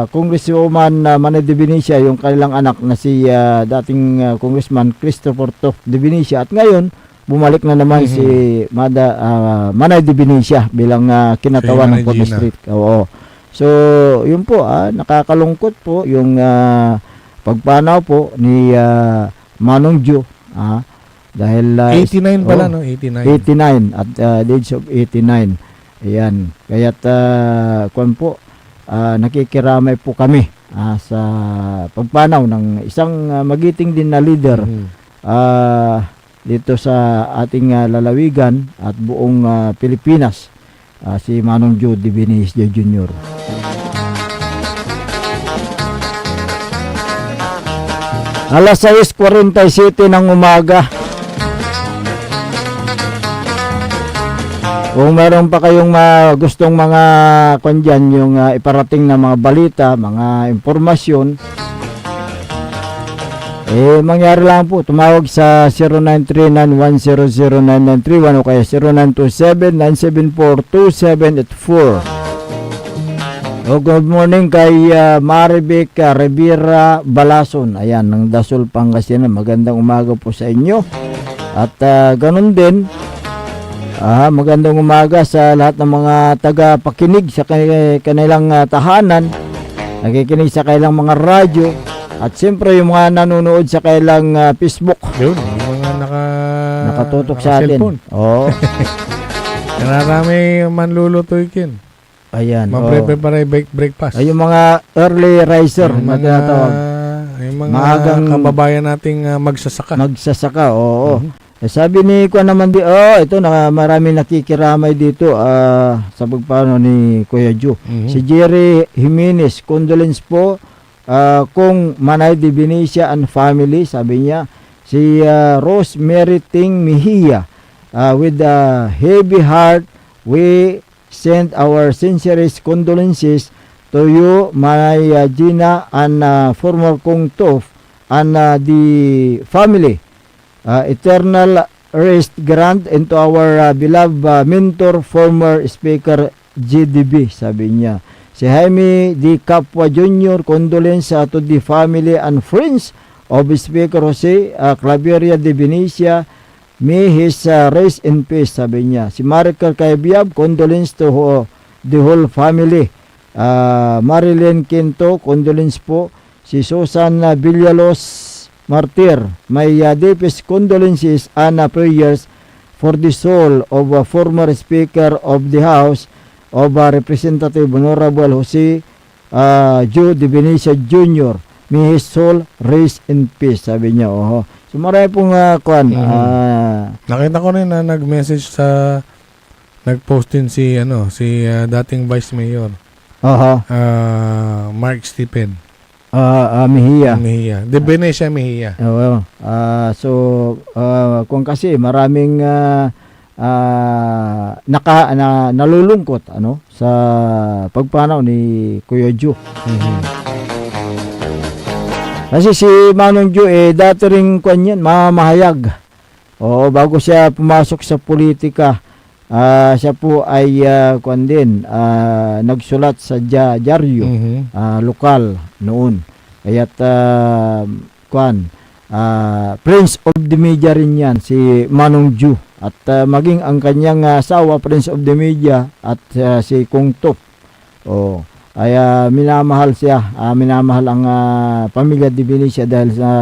Congresswoman Manay de Venecia, yung kanilang anak na si dating Congressman Christopher de Venecia, at ngayon bumalik na naman si Manay de Venecia bilang kinatawan ng Port Street. So, yun po, nakakalungkot po yung pagpanaw po ni Manong Joe. Dahil 89 pala, no? 89 at the age of 89. Ayan. Kaya't nakikiramay po kami sa pagpanaw ng isang magiting din na leader dito sa ating lalawigan at buong Pilipinas, si Manong Joe de Venecia Jr. Alas 6:47 ng umaga. Kung meron pa kayong gustong mga kwan dyan, yung iparating na mga balita, mga impormasyon, mangyari lang po, tumawag sa 0939-100-9931 o kaya 0927-974-2784. Good morning kay Maribek Rivera Balason. Ayan, ng Dasol, Pangasinan. Magandang umaga po sa inyo. At ganun din, magandang umaga sa lahat ng mga taga-pakinig sa kanilang tahanan, nakikinig sa kanilang mga radyo, at siyempre yung mga nanonood sa kanilang Facebook. Yun, yung mga nakatutok sa atin. Oo. Nararami manluluto ikin. Ayan. Maprepare breakfast. Ay, yung mga early riser na tinatawag. Yung mga maagang kababayan nating magsasaka. Magsasaka, oo. Sabi ni Kuya naman ito na marami nakikiramay dito sa pagpano ni Kuya Joe. Si Jerry Jimenez, condolence po kung Manay de Benicia and family, sabi niya. Si Rosemary Ting Mejia, with a heavy heart, we send our sincerest condolences to you, Manay Gina, and former Kong Tof, and the family. Eternal rest grant into our beloved mentor, former Speaker GDB, sabi niya. Si Jaime Di Capua Jr., condolence to the family and friends of Speaker Jose Claveria de Benicia. May his rest in peace, sabi niya. Si Maricar Caibiab, condolence to the whole family. Marilyn Quinto, condolence po. Si Susan Villalos Martir, may deepest condolences and prayers for the soul of former Speaker of the House of Representative Honorable Jose Joe de Benicia Jr. May his soul rest in peace, sabi niya. So marami pong nakita ko rin na nag-message sa nag-post din si dating Vice Mayor. Mark Stephen. Mejia. De Benicia Mejia. Kung kasi maraming nalulungkot sa pagpanaw ni Kuya Joe. Kasi si Manong Joe dati ring kanyan mamahayag. Bago siya pumasok sa politika, siya po ay nagsulat sa dyaryo lokal noon. Kaya't Prince of the Media rin yan, si Manong Joe. At maging ang kanyang asawa, Prince of the Media, at si Kong Top. Ay minamahal siya, minamahal ang pamilya de Benicia dahil sa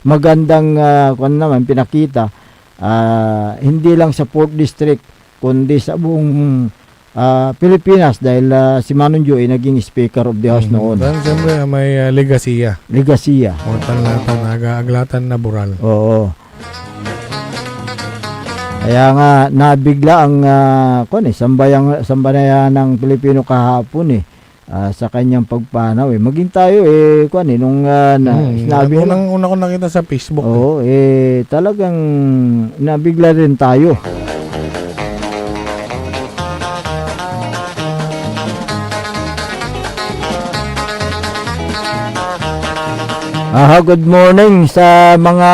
magandang naman pinakita, hindi lang sa 4th District kundi sa buong Pilipinas dahil si Manong Joe ay naging Speaker of the House noon. Dan siyempre may legasiya. Nag-aaglatan na bural. Oo. Kaya nga nabigla ang sambayan ng Pilipino kahapon sa kanyang pagpanaw. Maging tayo nung sinabi una ko nakita sa Facebook. Talagang nabigla rin tayo. Good morning sa mga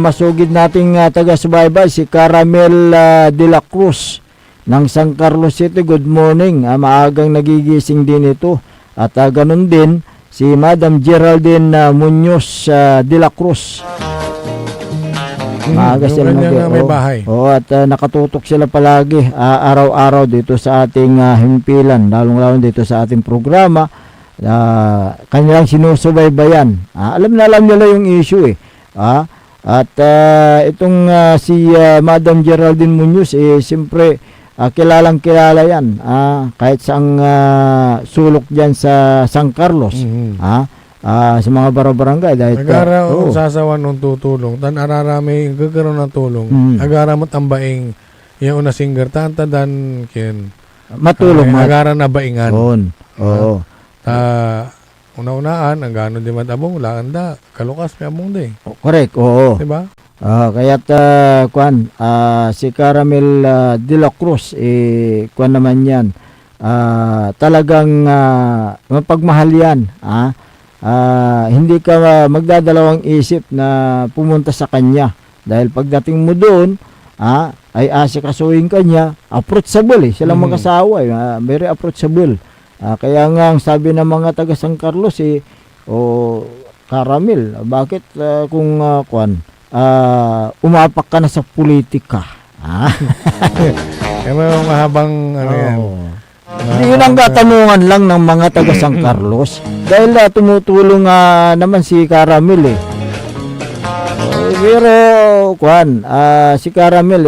masugid nating taga-subaybay, si Caramel de la Cruz ng San Carlos City. Good morning. Maagang nagigising din ito. At ganun din si Madam Geraldine Munoz de la Cruz. Maaga sila may bahay. At nakatutok sila palagi araw-araw dito sa ating himpilan, lalong-lalo dito sa ating programa. Kanilang sinusubaybayan. Alam nila yung issue At itong si Madam Geraldine Munoz siyempre kilalang kilala yan kahit saang sulok dyan sa San Carlos. Sa mga barangay dahil sasawan ng tutulong tan ararami gagkaroon ng tulong agaramot ang baing yung una singer tanta dan kin matulong agara na baingan Oo. una-unaan ang gano'n di matabong laanda kalukas may among day. Correct, oo. Diba? Kaya't si Caramel de la Cruz kuan naman yan. Talagang mapagmahal yan. Hindi ka magdadalawang isip na pumunta sa kanya dahil pagdating mo doon ay asikasuhin kanya, approachable silang mag-asawa, very approachable. Kaya nga ang sabi ng mga taga San Carlos Caramel, bakit kung umapak ka na sa politika? May mahabang yan. Yun ang katanungan lang ng mga taga San Carlos dahil tumutulong naman si Caramel pero si Caramel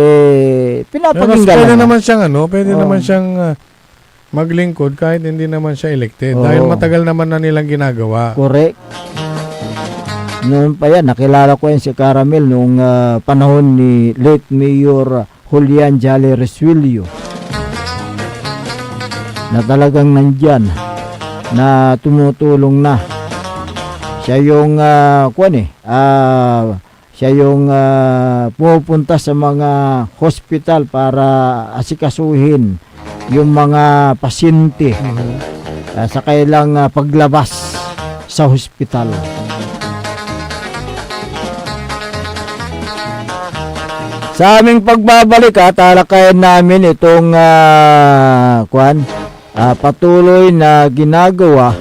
pinapakinggan pwede naman siyang pwede naman siyang maglingkod kahit hindi naman siya elected dahil matagal naman na nilang ginagawa. Correct. Noon pa yan, nakilala ko yan si Caramel noong panahon ni late Mayor Julian Jale Resuello na talagang nandyan na tumutulong na. Siya yung siya yung pumupunta sa mga hospital para asikasuhin yung mga pasyente sa kailang paglabas sa hospital. Sa aming pagbabalik talakayan namin itong patuloy na ginagawa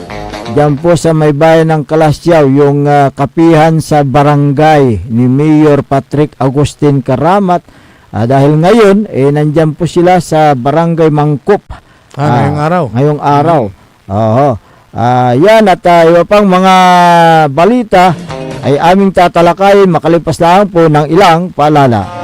diyan po sa may bayan ng Kalasyaw, yung kapihan sa barangay ni Mayor Patrick Agustin Karamat. Dahil ngayon nandyan po sila sa barangay Mangkop. Ngayong araw. Yan at iba pang mga balita ay aming tatalakayin makalipas lang po ng ilang paalala.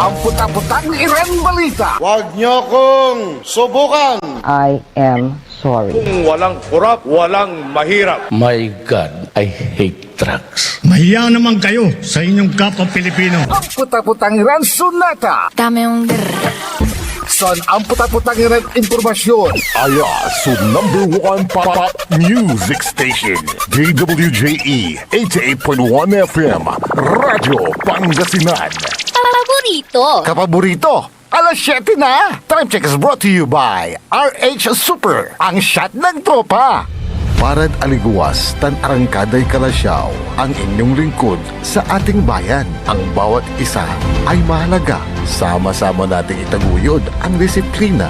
Ang puta-putang Iren Balita. Huwag niyo kong subukan. I am sorry. Kung walang kurap, walang mahirap. My God, I hate trucks. Mahiya naman kayo sa inyong kapwa Pilipino. Ang puta-putang Iren Sunata. Dame yung Son, ang puta-putang Iren Impormasyon. Su number 1 pop music station. DWJE 88.1 FM. Radyo Pangasinan. Paborito. Kapaborito, alas 7 na. Time check is brought to you by RH Super, ang shot ng tropa. Parad aliguas, tan arangkaday Kalasyaw, ang inyong lingkod sa ating bayan. Ang bawat isa ay mahalaga. Sama-sama nating itaguyod ang disiplina,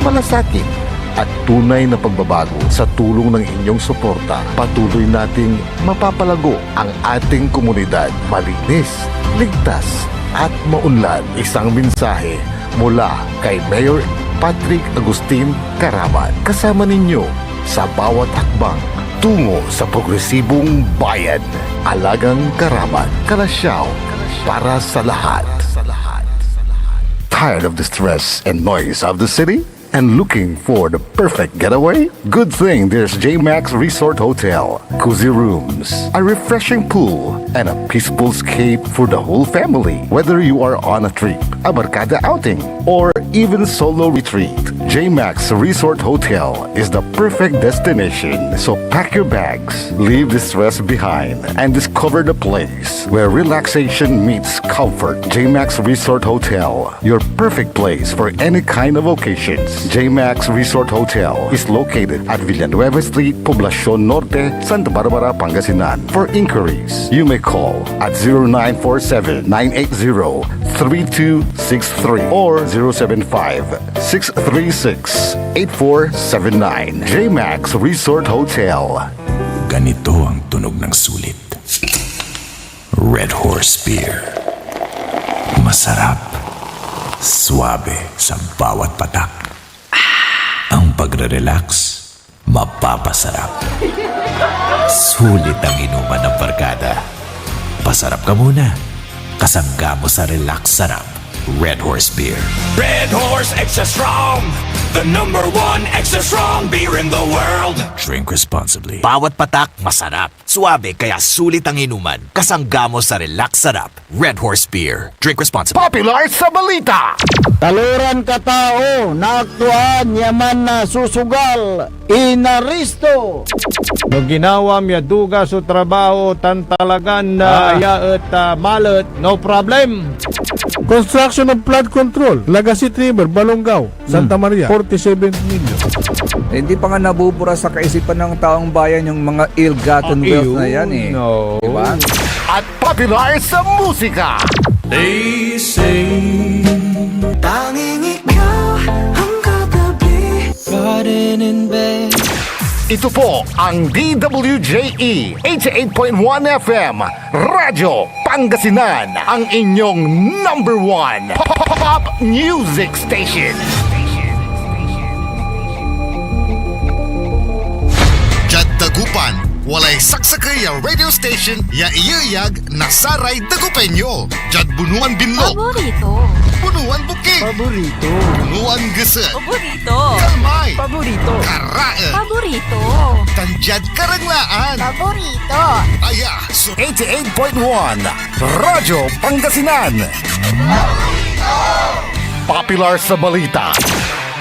malasakit, at tunay na pagbabago. Sa tulong ng inyong suporta, patuloy nating mapapalago ang ating komunidad. Malinis, ligtas, at maunlad. Isang mensahe mula kay Mayor Patrick Agustin Karamat. Kasama ninyo sa bawat hakbang tungo sa progresibong bayan. Alagang Karamat, Kalasyaw, para sa lahat. Tired of the stress and noise of the city? And looking for the perfect getaway? Good thing there's JMax Resort Hotel. Cozy rooms, a refreshing pool, and a peaceful escape for the whole family. Whether you are on a trip, a barkada outing, or even solo retreat, JMax Resort Hotel is the perfect destination. So pack your bags, leave the stress behind, and discover the place where relaxation meets comfort. JMax Resort Hotel, your perfect place for any kind of occasions. JMax Resort Hotel is located at Villanueva Street, Poblacion Norte, Santa Barbara, Pangasinan. For inquiries, you may call at 0947-980-3263 or 075-636-8479. JMax Resort Hotel. Ganito ang tunog ng sulit. Red Horse Beer. Masarap. Suabe sa bawat patak. Ang pagre-relax, mapapasarap. Sulit ang inuman ng barkada. Pasarap ka muna. Kasangga mo sa relax sarap. Red Horse Beer. Red Horse Extra Strong, the number 1 extra strong beer in the world. Drink responsibly. Bawat patak, masarap. Suabe, kaya sulit ang inuman. Kasangga mo sa relax sarap. Red Horse Beer. Drink responsibly. Popular sa balita. Taluran katao na aktuan yaman na susugal inaristo. No ginawa miya duga sa trabaho tan talagan na yaet malet, no problem. Construction of flood control, Lagasit River, Balongaw, Santa Maria, 47 million. Hindi pa nga nabubura sa kaisipan ng taong bayan yung mga ill-gotten wealth na yan eh. No. Diba? At popular sa musika. They say Tanging ikaw ang katabi. Garden in bed. Ito po ang DWJE 88.1 FM Radyo Pangasinan, ang inyong number one pop music station. Jad Dagupan, walay saksakay a radio station ya iyayag na saray Dagupenyo. Jad Bunuan Binlog, Paborito. Bunuan Bukid, Paborito. Bunuan Gese, Paborito. Kalmay, Paborito. Karae, Paborito. Tanjad Karanglaan. Paborito. Aya, so 88.1 Radyo Pangasinan. Popular sa balita,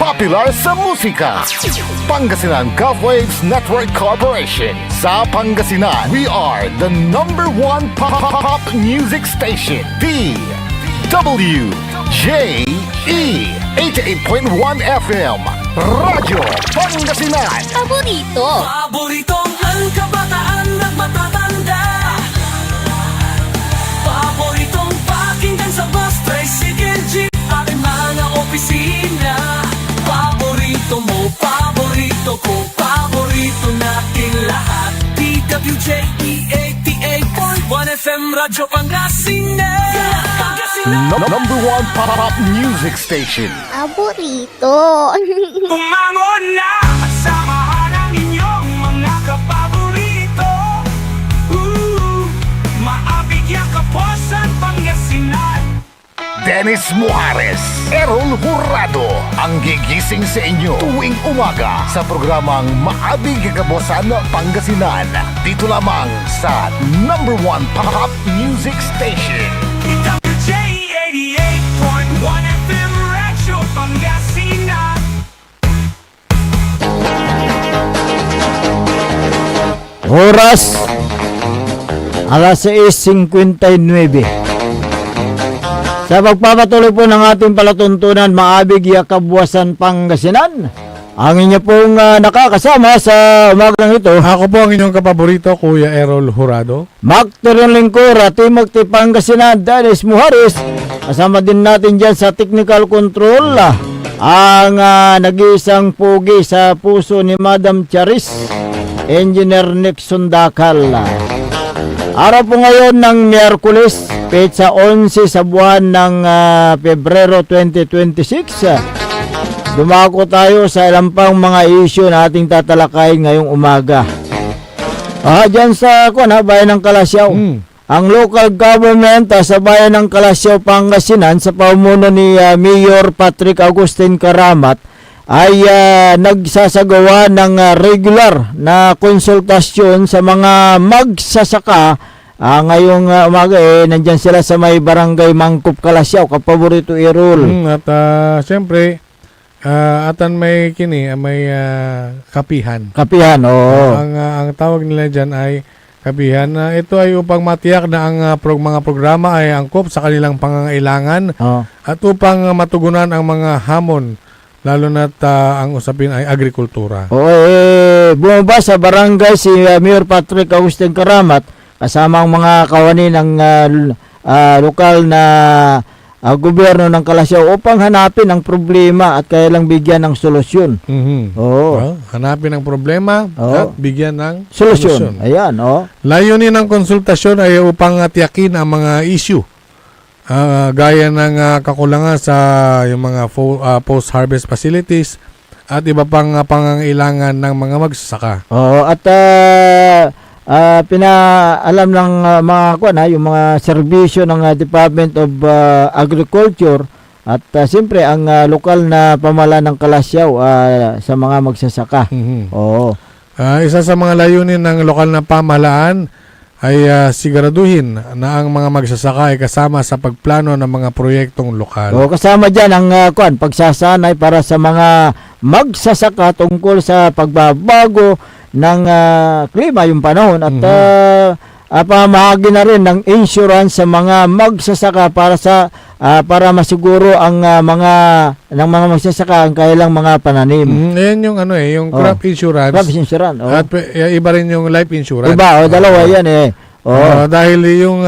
popular sa musika. Pangasinan Golfwaves Network Corporation. Sa Pangasinan, we are the number one pop music station. DWJE 88.1 FM Radyo Pangasinan. Paborito. Paboritong ang kabataan at matatanda. Paboritong pakinggan sa bus, tricycle, jeep at mga opisina. Paborito mo, paborito ko, paborito natin lahat. DWJE 88.1 FM Radyo Pangasinan. Number one pop music station. Paborito. Umangon na at samahan ang inyong mga kapaborito. Maabigyan kaposan Pangasinan. Dennis Muhares, Errol Hurado, ang gigising sa inyo tuwing umaga sa programang Maabig Kagabosan Pangasinan. Dito lamang sa number one pop music station. DWJE 88.1 FM Radyo Pangasinan. Oras alas 6:59. Sa pagpapatuloy po ng ating palatuntunan, Maabig Yakabwasan Pangasinan, ang inyo pong nakakasama sa umagang ito. Ako po ang inyong kapaborito, Kuya Errol Hurado. Macterion Lingkura, Timog Pangasinan, Dennis Muhares. Kasama din natin dyan sa technical control ang nag-iisang pugi sa puso ni Madam Charis, Engineer Nixon Dakal. Araw po ngayon ng Miyerkules, petsa 11 sa buwan ng Pebrero 2026. Dumako tayo sa ilang pang mga issue na ating tatalakayin ngayong umaga. Dyan sa bayan ng Kalasyaw. Ang local government sa bayan ng Kalasyaw, Pangasinan, sa pamumuno ni Mayor Patrick Agustin Karamat, ay nagsasagawa ng regular na konsultasyon sa mga magsasaka. Ngayong umaga nandyan sila sa may barangay Mangkop, Kalasyaw, kapaborito Errol. At siyempre, atan may kapihan. Kapihan, oo. Ang tawag nila dyan ay kapihan. Ito ay upang matiyak na ang mga programa ay angkop sa kanilang pangangailangan at upang matugunan ang mga hamon, lalo na't ang usapin ay agrikultura. Bumaba sa barangay si Mayor Patrick Agustin Karamat kasama ang mga kawani ng lokal na gobyerno ng Kalasyaw upang hanapin ang problema at kaya lang bigyan ng solusyon. Hanapin ang problema at bigyan ng solusyon. Ayan, Layunin ng konsultasyon ay upang tiyakin ang mga issue. Gaya ng kakulangan sa yung mga post-harvest facilities at iba pang pangangailangan ng mga magsasaka. At pinaalam ng yung mga serbisyo ng Department of Agriculture at siyempre ang lokal na pamahalaan ng Kalasyaw sa mga magsasaka. Isa sa mga layunin ng lokal na pamahalaan ay siguraduhin na ang mga magsasaka ay kasama sa pagplano ng mga proyektong lokal. Kasama dyan ang pagsasanay para sa mga magsasaka tungkol sa pagbabago ng klima, yung panahon, at pamahagi na rin ng insurance sa mga magsasaka para masiguro ang mga magsasaka ang kailang mga pananim. Yan yung yung crop insurance. Crop insurance. At iba rin yung life insurance. Iba, dalawa yan eh. Dahil yung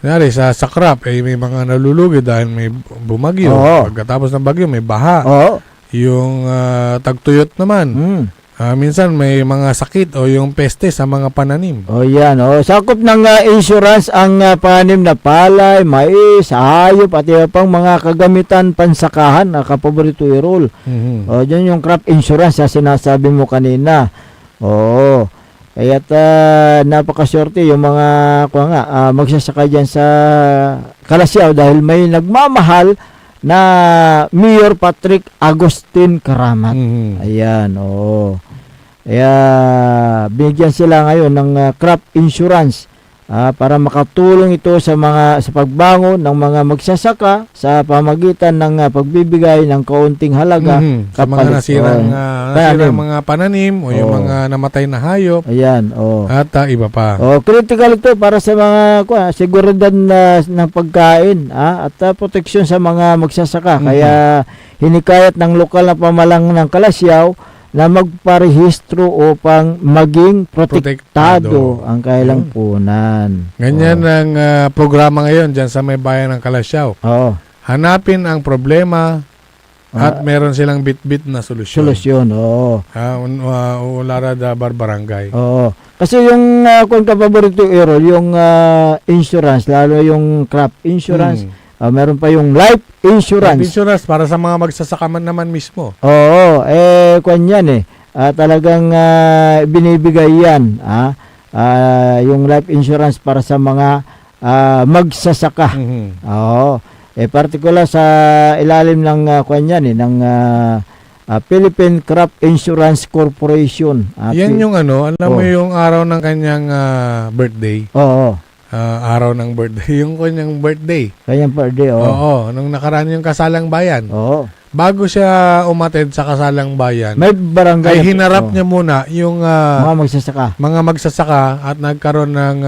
kunyari sa crop may mga nalulugi dahil may bumagyo. Pagkatapos ng bagyo may baha. Yung tagtuyot naman. Minsan may mga sakit o yung peste sa mga pananim. Yan. Sakop ng insurance ang pananim na palay, mais, hayop at iba pang mga kagamitan pansakahan na kapaborito i-roll. Diyan yung crop insurance na sinasabi mo kanina. Kaya't napakaswerte yung mga magsasaka dyan sa Kalasyaw dahil may nagmamahal na Mayor Patrick Agustin Karamat. Ayan, Kaya binigyan sila ngayon ng crop insurance para makatulong ito sa pagbangon ng mga magsasaka sa pamagitan ng pagbibigay ng kaunting halaga sa mga nasirang mga pananim o yung mga namatay na hayop. Ayan, at iba pa. Critical ito para sa mga seguridad ng pagkain at proteksyon sa mga magsasaka. Kaya hinikayat ng lokal na pamalang ng Kalasyaw na magparehistro upang maging protektado ang kailang punan. Ganyan ang programa ngayon dyan sa may bayan ng Kalasyaw. Hanapin ang problema at meron silang bit-bit na solusyon. Ulara da Barbarangay. Kasi yung kung kapaborito yung insurance, lalo yung crop insurance, meron pa yung life insurance. Life insurance para sa mga magsasaka naman mismo. Kwan yan talagang binibigay yan. Yung life insurance para sa mga magsasaka. Particular sa ilalim ng kwan yan ng Philippine Crop Insurance Corporation. Yan yung alam mo yung araw ng kanyang birthday. Araw ng birthday. Yung kanyang birthday. Kanyang birthday, nung nakaraan yung Kasalang Bayan. Bago siya umattend sa Kasalang Bayan, may barangay. Ay hinarap niya muna yung mga magsasaka. At nagkaroon ng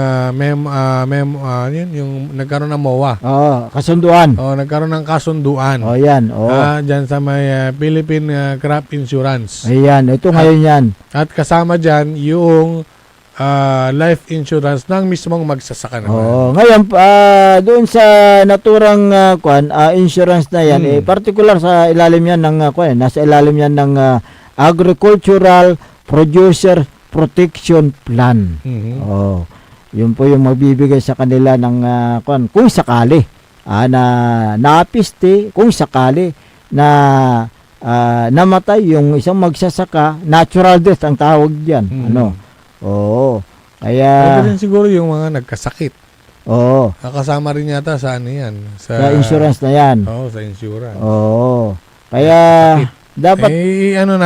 nagkaroon ng MOA. Kasunduan. Nagkaroon ng kasunduan. Yan. Diyan sa may Philippine Crop Insurance. Ayan, ito ngayon yan. At kasama diyan yung life insurance ng mismong magsasaka naman. Ngayon doon sa naturang insurance na yan, particular sa ilalim yan ng nasa ilalim yan ng Agricultural Producer Protection Plan. Yun po yung magbibigay sa kanila ng kung sakali na napiste, kung sakali na namatay yung isang magsasaka, natural death ang tawag diyan. Kaya pwede rin siguro yung mga nagkasakit. Nakasama rin yata sa yan. Sa insurance na yan. Sa insurance. Kaya dapat itanong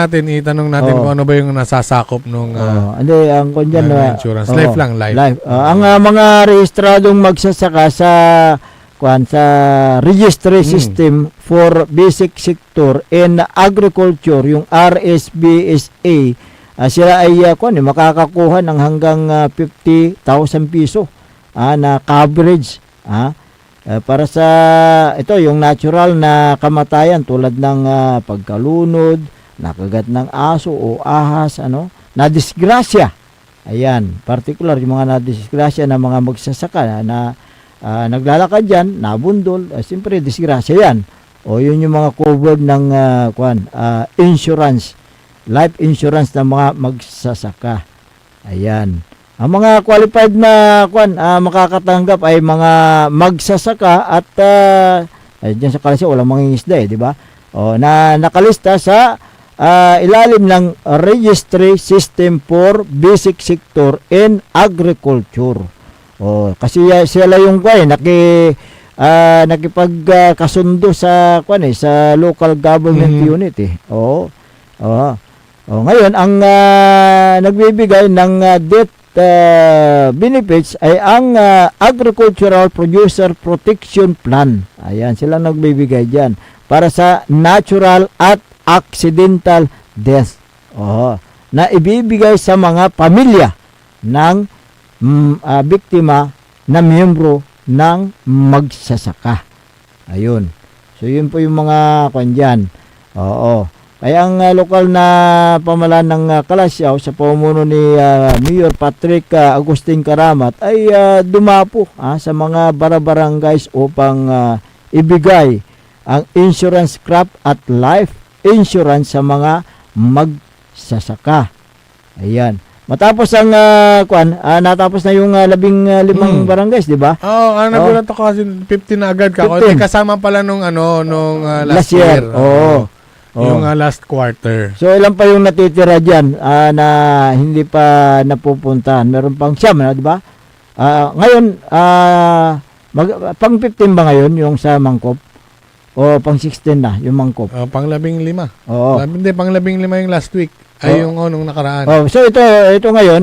natin kung ano ba yung nasasakop nung ang kunyan insurance. Life lang, life. Ang mga rehistradong magsasaka sa registry system for basic sector in agriculture, yung RSBSA, sila ay makakakuha ng hanggang 50,000 piso na coverage para sa ito yung natural na kamatayan tulad ng pagkalunod, nakagat ng aso o ahas, na disgrasya. Ayan, particular yung mga na-disgrasya na mga magsasaka na naglalakad dyan, nabundol, siyempre disgrasya yan. Yun yung mga covered ng insurance, life insurance ng mga magsasaka. Ayan. Ang mga qualified na makakatanggap ay mga magsasaka at diyan sa Kalasyaw walang mangingisda di ba? Na nakalista sa ilalim ng Registry System for Basic Sector in Agriculture. Kasi sila yung nakipagkasundo sa sa local government unit ngayon ang nagbibigay ng death benefits ay ang Agricultural Producer Protection Plan. Ayan, sila nagbibigay diyan para sa natural at accidental death. na ibibigay sa mga pamilya ng biktima na miyembro ng magsasaka. Ayun. So yun po yung mga kandyan. Oo. Kaya ang lokal na pamalaan ng Kalasyaw sa pamumuno ni Mayor Patrick Agustin Karamat ay dumapo sa mga barabarangays upang ibigay ang insurance crop at life insurance sa mga magsasaka. Ayan. Matapos ang natapos na yung 15 barangays, di ba? Nagulat ako kasi 15 na agad ka. 15. Kasama pala nung last year. year. Oo. Yung last quarter. So ilan pa yung natitira diyan na hindi pa napupuntahan? Meron pang siyam, di ba? Ngayon pang 15 ba ngayon yung sa Mangkop? O pang 16 na yung Mangkop? Pang 15. Oo. Hindi, pang 15 yung last week. Ay, yung nung nakaraan. So ito ngayon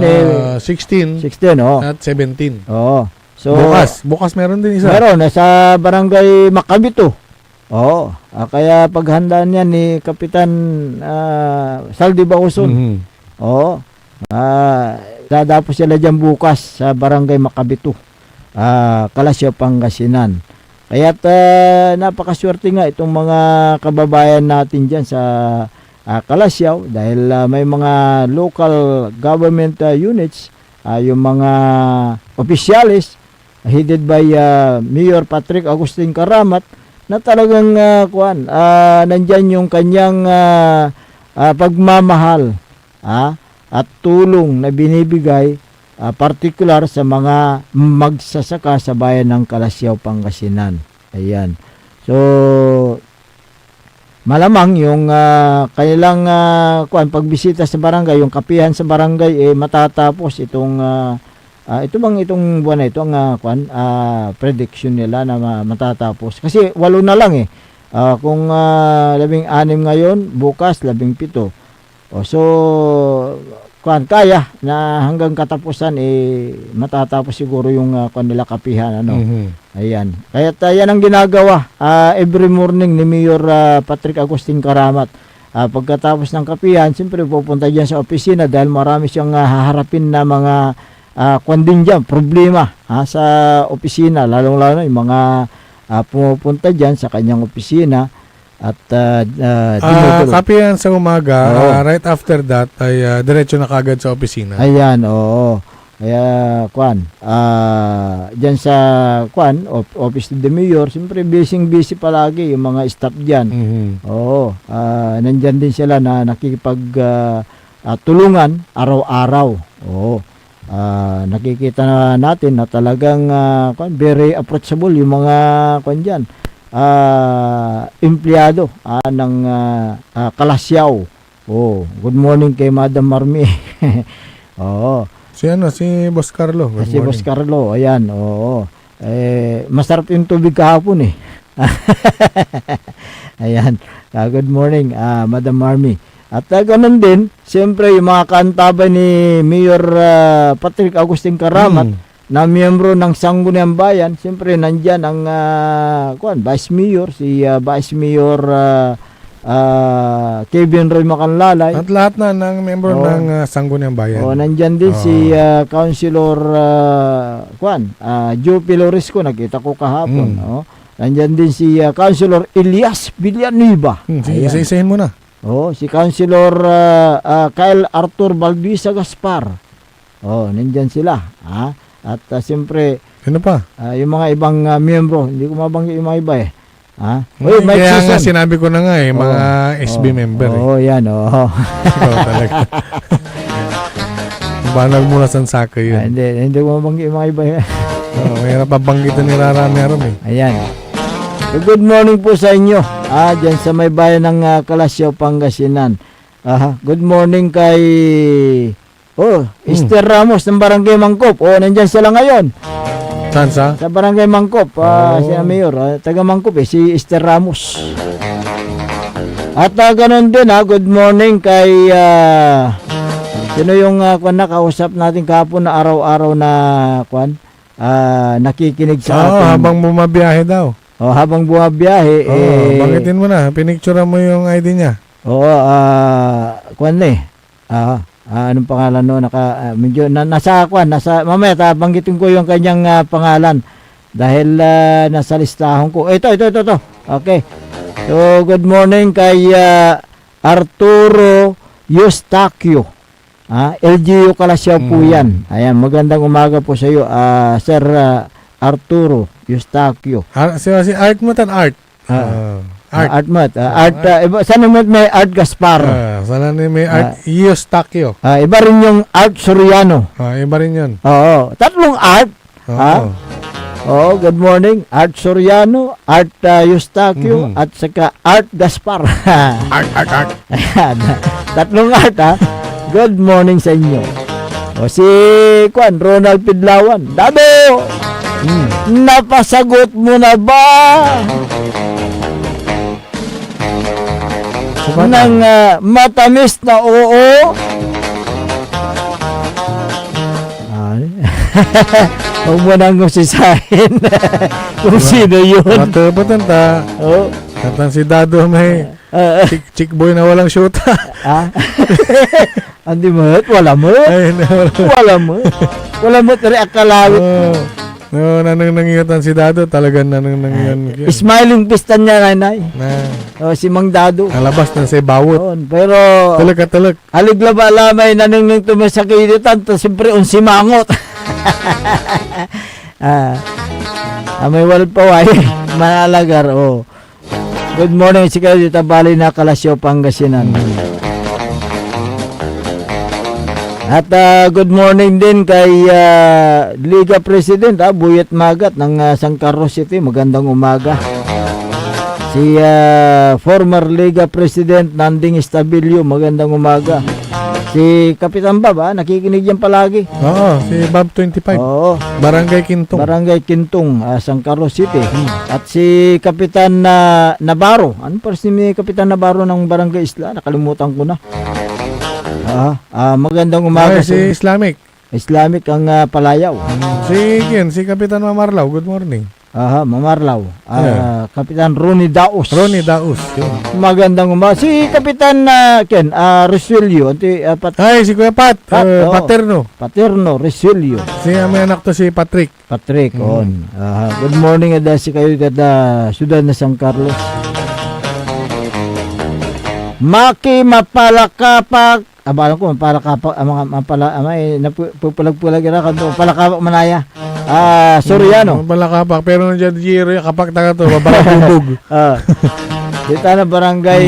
16 at 17. Oo. So bukas meron din isa. Meron sa barangay Macabito. Oo. Kaya paghandaan yan ni Kapitan Saldi Bauson. Oo. Dadapos sila dyan bukas sa barangay Macabito. Kalasyaw, Pangasinan. Kaya't napakaswerte nga itong mga kababayan natin dyan sa Kalasyaw dahil may mga local government units, yung mga opisyalis headed by Mayor Patrick Agustin Karamat na talagang nandyan yung kanyang pagmamahal at tulong na binibigay particular sa mga magsasaka sa bayan ng Kalasyaw, Pangasinan. Ayan. So malamang yung kanilang pagbisita sa barangay, yung kapihan sa barangay matatapos itong itong buwan na ito ang prediction nila na matatapos. Kasi 8 na lang kung 16 ngayon, bukas 17. So kaya na hanggang katapusan matatapos siguro yung kanila kapihan Ayan. Kaya yan ang ginagawa every morning ni Mayor Patrick Agustin Karamat. Pagkatapos ng kapihan, siyempre pupunta diyan sa opisina dahil marami siyang haharapin na mga problema sa opisina, lalong-lalo yung mga pumupunta diyan sa kanyang opisina. At kapihan sa umaga, right after that ay diretso na kagad sa opisina. Ayan, oo. Kaya diyan sa Office of the Mayor, siyempre busy palagi yung mga staff diyan. Oo. Nandiyan din sila na nakikipag tulungan araw-araw. Oo. Nakikita na natin na talagang very approachable yung mga diyan. Empleyado ng Kalasyaw. Good morning kay Madam Marmi. Si Boss Carlo. Si Boss Carlo, ayan. Masarap yung tubig kahapon Ayan. Good morning, Madam Marmi. At ganun din, siyempre yung mga kaantabay ni Mayor Patrick Agustin Karamat na miyembro ng Sangguniang Bayan, siyempre nandyan ang Vice Mayor, si Vice Mayor Kevin Roy Macanlalay. At lahat na ng member ng Sangguniang Bayan. Nandyan din si Councilor Joe Piloresco, nakita ko kahapon. Nandyan din si Councilor Elias Villanueva. Isa-isahin mo na. Si Councilor Kyle Arthur Balduisa Gaspar. Nandyan sila. At siyempre, ano pa? Yung mga ibang miyembro, hindi ko mabanggit yung mga iba Kaya nga sinabi ko na nga mga SB member. Yan. Ikaw talaga. Banag mula sa saka yun. Hindi ko mabanggit yung mga iba Mayroon pa banggitan ni Rara meron Ayan. So, good morning po sa inyo. Dyan sa may bayan ng Kalasyaw, Pangasinan. Good morning kay Esther Ramos ng Barangay Mangkop. Nandyan sila ngayon. Saan sa? Sa Barangay Mangkop. Si Mayor, taga Mangkop si Esther Ramos. At ganun din good morning kay sino yung nakausap natin kahapon na araw-araw na nakikinig sa atin. Habang bumabiyahe daw. Habang bumabiyahe. Banggitin mo na. Pinicture mo yung ID niya. Anong pangalan no? Medyo nasa mamaya banggitin ko yung kanyang pangalan dahil nasa listahan ko. Ito. Okay. So, good morning kay Arturo Eustaquio. LGU Kalasyaw po yan. Ayan, magandang umaga po sa iyo, Sir Arturo Eustaquio. Si Art mo tan Art. Art. Sana may Art Gaspar. Sana may Art Eustaquio. Iba rin yung Art Soriano. Iba rin yun. Oo. Tatlong Art. Good morning. Art Soriano, Art Eustaquio, at saka Art Gaspar. Art. Ayan. Tatlong Art, Good morning sa inyo. Si Ronald Pidlawan. Dado! Napasagot mo na ba? Nang matamis na oo? Huwag mo nang ngusisahin kung sino yun. Matapatan ta. Katan si Dado may chick boy na walang shoot. Andi mo, wala mo. Wala mo, tari akalawit. Nanangiyatan si Dado, talagang nanangiyatan. Smiling pistan niya, nanay. Si Mang Dado. Alabas na sa bawot. Pero, talak. haliglaba lamay, nanang tumasakiditan, to siyempre unsimangot. May walpaway, manalagar, Good morning, si kayo dito, bali na Kalasyaw, Pangasinan. At good morning din kay Liga President, Buyet Magat ng San Carlos City. Magandang umaga. Si former Liga President Nanding Estabilio, magandang umaga. Si Kapitan Bob, nakikinig yan palagi. Oo, si Bob 25. Oo. Barangay Kintong, San Carlos City. At si Kapitan Navarro. Ano pa si Kapitan Navarro ng Barangay Isla? Nakalimutan ko na. Magandang umaga. Si Islamic ang Palayaw. Si Kapitan Mamarlaw, good morning. Mamarlaw. Kapitan Ronnie Daos. Magandang umaga. Si Kapitan Resilio. Si Kuya Pat. Paterno, Resilio. May anak to si Patrick. Good morning ada si kayo kada Sudad na San Carlos. Maki mapalakapak. Abalan ko mapalakapak pupulag-pulag na kanto palakapak manaya. Soriano. Mapalakapak pero nandiyan Jiro kapak taga to babalabubog. Dito na barangay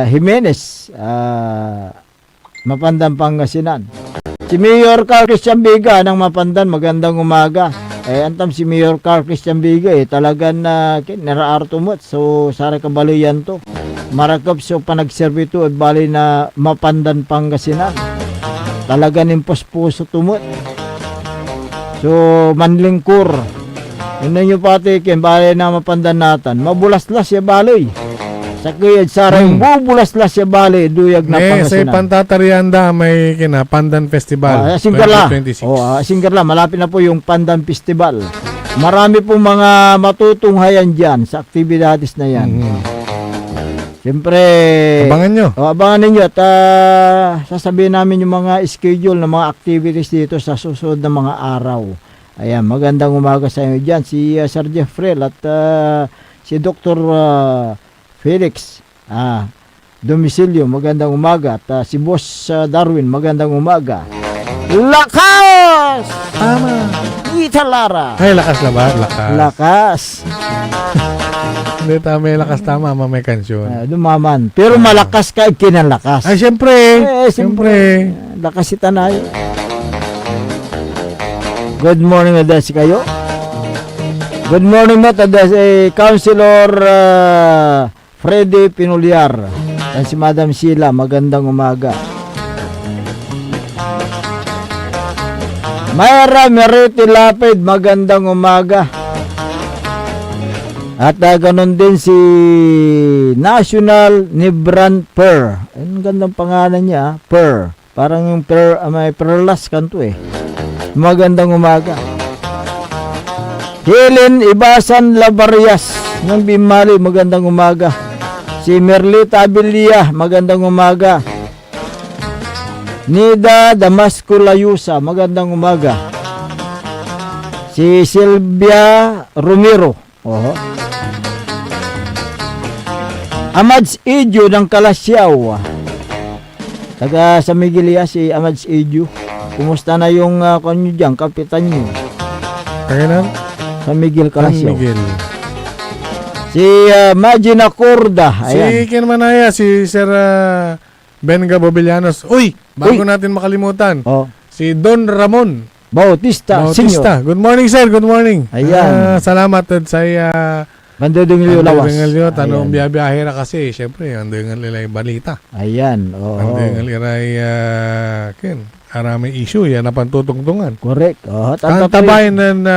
Jimenez, Mapandan, Pangasinan. Si Mayor Carl Christian Biga ng Mapandan, magandang umaga. Antam si Mayor Carl Christian Biga talagang naraartumot. So sara kabaliyan to. Marakap so panagserbito at bali na Mapandan, Pangasinan. Talagang impos-puso tumot. So manlingkur. Yun nyo pati bali na Mapandan natan. Mabulaslas ya bali. Sa kuyad sarang bubulaslas ya bali duyag na Pangasinan. Sa Pantatarianda may Pandan Festival. Singkarla. Singkarla. Malapit na po yung Pandan Festival. Marami pong mga matutunghayan dyan sa aktibidades na yan. Siyempre, abangan nyo. Abangan ninyo at sasabihin namin yung mga schedule ng mga activities dito sa susunod na mga araw. Ayan, magandang umaga sa inyo dyan. Si Sir Jeffrey at si Dr. Felix Domicilio, magandang umaga. At si Boss Darwin, magandang umaga. Lakas! Tama. Ita Lara. Ay, lakas na ba? Lakas. Hindi, may lakas tama, may kansyon. Dumaman. Pero malakas ka, kinalakas. Ay, siyempre. Lakas si Tanay. Good morning, Adas kayo. Good morning, Adas. Councilor Freddy Pinuliar. At si Madam Sheila, magandang umaga. Mayra Meriti Lapid, magandang umaga. At ganun din si National Nibran Per. Ang gandang pangalan niya, Per. Parang yung Per, may perlas kanto Magandang umaga. Helen Ibasan Labarias ng Bimali, magandang umaga. Si Merlita Abilia, magandang umaga. Nida Damasco Layusa, magandang umaga. Si Silvia Romero. Oho. Amads Idyo ng Kalasyaw. Taga sa Migilia si Amads Idyo. Kumusta na yung kanyo dyan, kapitan nyo? Kaya Sa Miguel San Kalasyaw. Miguel. Si Magina Corda. Si Ayan. Kinmanaya, si Sir Benga Bobillanos. Uy, bago natin makalimutan. Oh. Si Don Ramon Bautista. Bautista. Good morning, sir. Good morning. Ayan. Salamat sa Bandudong Ilio Lawas. Tanong Ayan. biyahe na kasi. Siyempre, ang dengan nila yung balita. Ayan. Oo. Ang dengan nila ay araming issue. Yan na pantutungtungan. Correct. Oh, Ang tabayan ng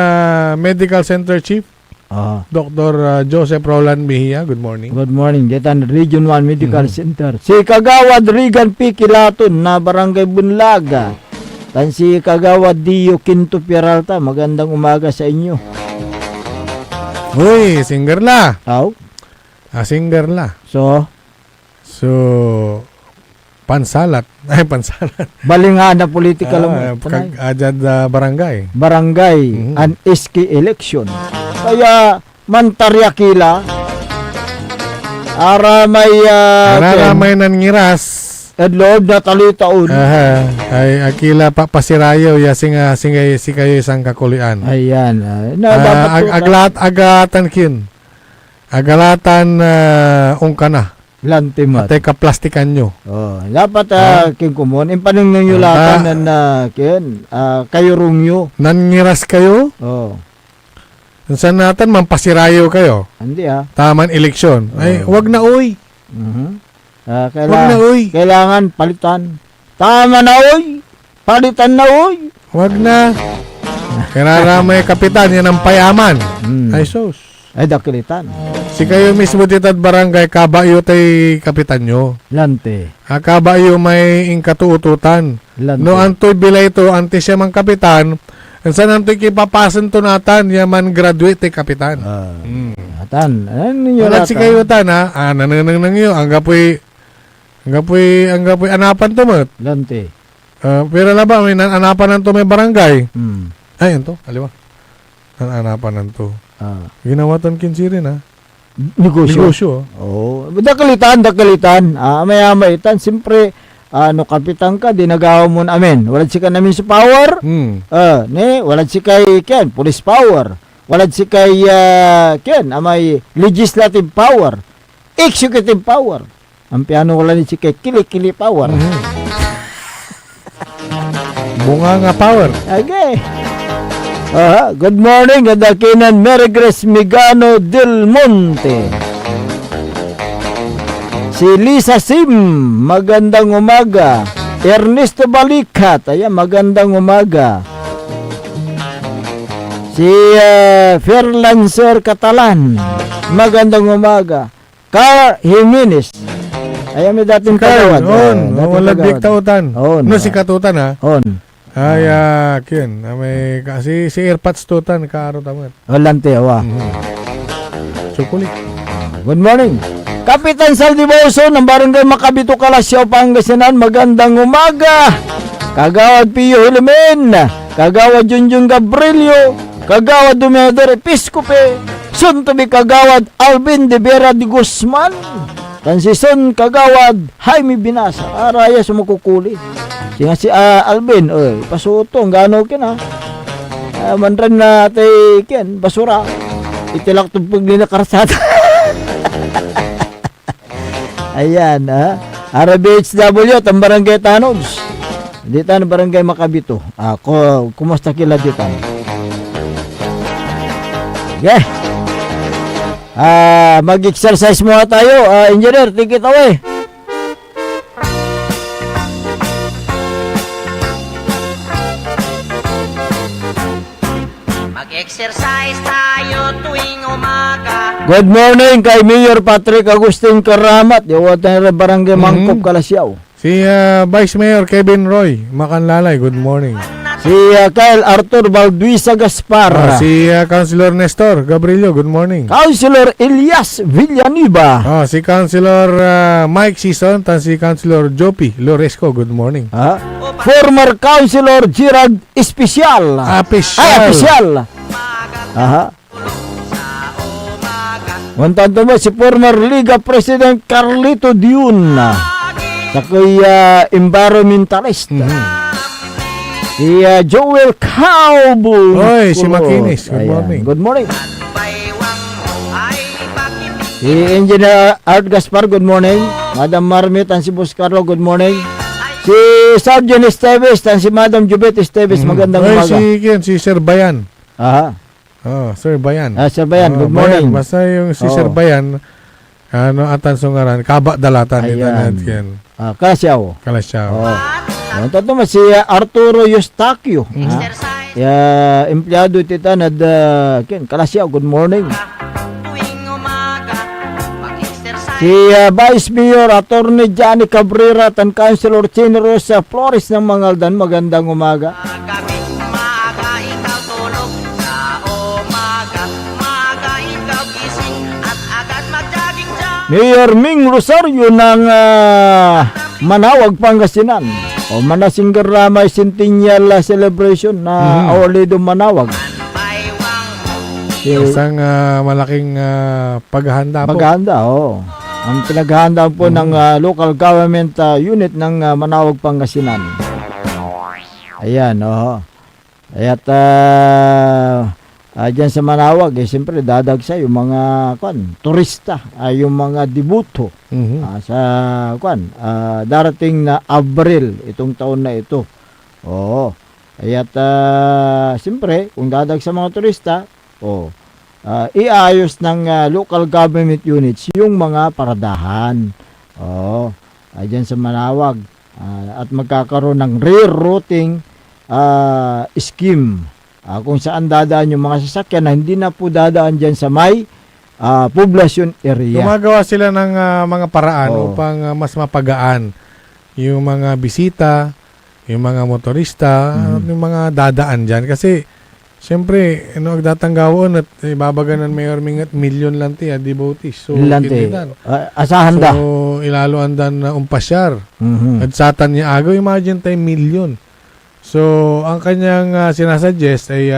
Medical Center Chief, Oh. Dr. Joseph Roland Mejia. Good morning. Good morning. Diyan Region 1 Medical Center. Si Kagawad Regan P. Kilaton na Barangay Bunlaga. Tan si Kagawad Dio Quinto Peralta. Magandang umaga sa inyo. Uy, singer la. Aw. Singer la. So, pansalat. Ay, pansalat. balingan na political mo. Ajad barangay. Barangay an SK election. Kaya mantaryakila Aramay nangiras. Loob na talitaon. Ay akila pasirayo ya singa si kayo isang kakulian. Ayan. Agatan kin. Agalatan ungkana. Lantimat. Ate kaplastikan nyo. Oh, dapat kin kumon impanung nyo latan na kin kayo rungyo. Nangiras kayo? Oh. Saan natin mampasirayo kayo? Hindi Taman eleksyon. Ay, wag na uy. Wag na uy. Kailangan palitan. Tama na uy. Palitan na uy. Wag na. Kaya may kapitan yan ang payaman. Ay sos. Ay dakilitan. Si kayo mismo ditad barangay kabayo tay kapitan nyo. Lante. Kabayo may ingkatuututan. Lante. No antoy bilay to anti siya mang kapitan. Saan antoy kipapasan to natan yaman graduate tay kapitan. Atan. Wala si kayo tan ha. Nananang nyo. Anggapoy anapan to mat. Lante. Pero na ba may anapan nanto may barangay. Ay ito. Aliwa. Anapan nanto. Ginawa ton kinsirin ha. Negosyo. Oh, dakalitan. Maya-maitan siyempre kapitan ka dinagaw mo amin. Walad si ka namin sa power. Walad si kay ken police power. Walad si kay ken amay legislative power. Executive power. Ang piano wala ni si kay kili power. Bunga nga power. Okay. Good morning, Gadakinan Merigres Migano Del Monte. Si Lisa Sim, magandang umaga. Ernesto Balikat, ayan, magandang umaga. Si Ferlancer Catalan, magandang umaga. Car Jimenez, ayan, may dating kagawad. Wala big tautan. No, si katutan ha. Ay, kin. May kasi si Airpods tutan kaaro tamat. Lante awa. Sukulit. Good morning. Kapitan Saldiboso ng Barangay Makabito, Kalasyaw, Pangasinan, magandang umaga. Kagawad Pio Hilimen, Kagawad Junjun Gabrielio, Kagawad Dumedor Episcope, soon to be Kagawad Alvin de Vera de Guzman, Tansison Kagawad Jaime Binasa, araya sumakukuli. Singa si Alvin, pasutong, gano kin manran na tay kin, basura. Itilak tupag nila karsada. Ayan, RBHW, ang Barangay Tanods. Dito na Barangay Makabito. Kumusta kila dito? Okay. Mag-exercise muna tayo. Engineer, take it away. Mag-exercise tayo tuwing umaga. Good morning kay Mayor Patrick Agustin Karamat. Yawat na Barangay Mangkop, Kalasyaw. Si Vice Mayor Kevin Roy Makanlalay, good morning. Si Kyle Arthur Balduisa Gaspar. Si Councilor Nestor Gabrielio, good morning. Councilor Elias Villanueva. Si Councilor Mike Sison, tan si Councilor Jopi Loresco, good morning. Former Councilor Gerard Especial. Especial. Wantan mo si former Liga President Carlito Diun. Sa kuya environmentalist. Si Joel Cowboy. Oy, si Makinis, good morning. Good morning. Si Engineer Art Gaspar, good morning. Madam Marmit, and si Boss Carlo, good morning. Si Sergeant Esteves, and si Madam Jubet Esteves, magandang umaga. Si Sir Bayan. Sir Bayan. Sir Bayan, good morning. Bayan. Basta yung si Sir Bayan, atan sungaran, kaba dalatan. Ayan. Kalasyaw. Ito mo si Arturo Eustachio. Empleyado tita na Kalasyaw, good morning. Si Vice Mayor Attorney Johnny Cabrera at Councilor Chino Rosa Flores ng Mangaldan, magandang umaga. Mayor Ming Rosario ng Manawag, Pangasinan. Manasingger Ramay Centennial Celebration na Our Lady Manawag. Isang malaking paghahanda po. Ang pinaghahanda po ng local government unit ng Manawag, Pangasinan. Ayan, At dyan sa Manawag, siyempre dadagsa yung mga turista, yung mga debuto sa darating na Abril itong taon na ito. At siyempre, kung dadagsa mga turista, iayos ng local government units yung mga paradahan. Dyan sa Manawag. At magkakaroon ng rerouting scheme. Kung saan dadaan yung mga sasakyan na hindi na po dadaan dyan sa may population area. Gumagawa sila ng mga paraan upang mas mapagaan yung mga bisita, yung mga motorista, yung mga dadaan dyan. Kasi, siyempre, agdatanggawon at ibabagan ng Mayor Mingat, milyon lang ti, devotees. So, asahan da. So, ilaluan dan na umpasyar. At satan niya agaw, imagine tayo milyon. So, ang kanyang sinasuggest ay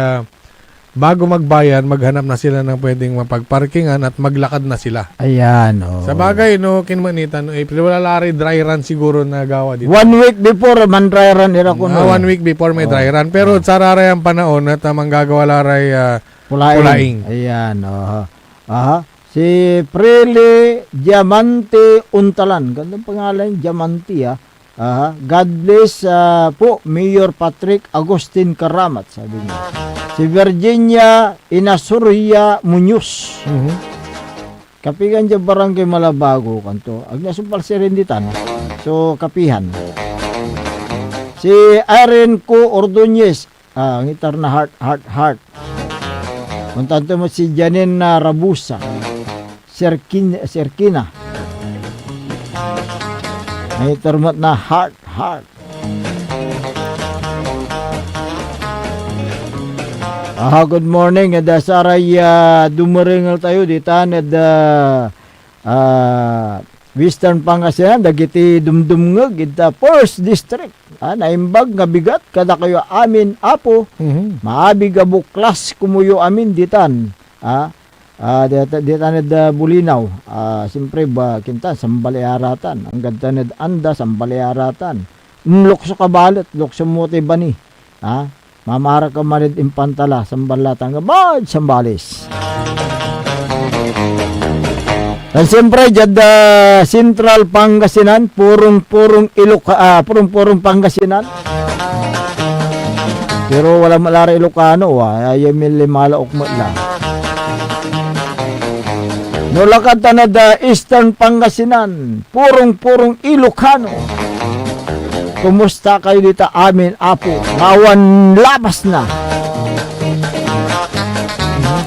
bago magbayan, maghanap na sila ng pwedeng mapagparkingan at maglakad na sila. Ayan, Sa bagay, kinmanitan, April, wala lari dry run siguro na gawa dito. 1 week before, man dry run, 1 week before may dry run. Pero sa raray ang panahon at manggagawa laray pulaing. Ayan, Si Prele Diamante Untalan. Gandang pangalan, Diamante, God bless po Mayor Patrick Agustin Karamat, sabi niya. Si Virginia Inasuria Muñoz. Kapigan dyan barangay Malabago kanto. Agnasumpal si Renditan. So kapihan. Si Irene Co Ordonez, ngitar na heart. Kuntanto mo si Janine Rabusa. Serkina. May termat na heart. Good morning. Saray dumaringal tayo dito Western Pangasinan dagiti dumdumngeg ita First District. Naimbag nga bigat kada kayo amin apo. Maabig buklas kumuyo amin ditan. Ditanid Bulinaw, siyempre ba kinta sambaliaratan, ang gantanid anda sambaliaratan, lukso kabalit, lukso mote bani, mamara ka marid impantala, sambalatan ka, bad sambalis. At siyempre dyan Central Pangasinan, purong Pangasinan, pero wala malara Ilocano, ayamil limalaok mo lang. Nulakad na Eastern Pangasinan, purong Ilocano. Kumusta kayo dito amin, apo? Ngawan labas na.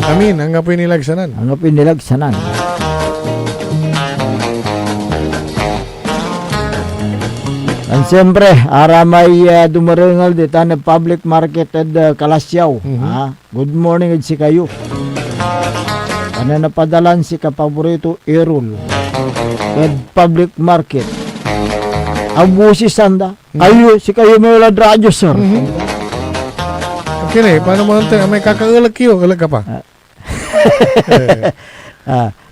Amin, ang pinilagsanan. And siyempre, may dumaringal dito na public market at Kalasyaw. Good morning at si kayo. Ano napadalan si kapaborito Errol at public market. Abusi sanda. Kayo, si kayo may wala radyo, sir. Okay, paano mo natin? May kakaulag kayo. Ulag ka pa.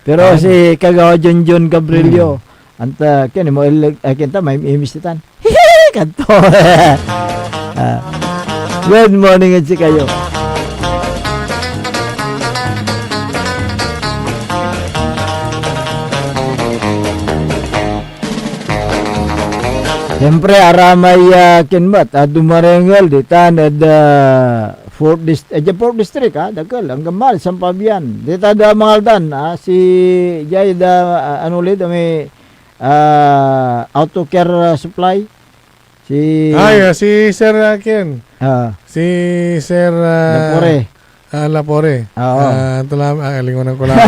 Pero si kagawa John Gabrielio. Anta, kaya mo kinta may imisitan. Kanto. Good morning at si kayo. Siyempre, aramay kinmat, dumarengal ditan at 4th district, dagal, ang gamal, Sampabian. Dita da mangaldan, si Jay da, ulit, may auto care supply. Si Sir Ken. Si Sir Lapore. Lapore. Oo. Lingon ko lang.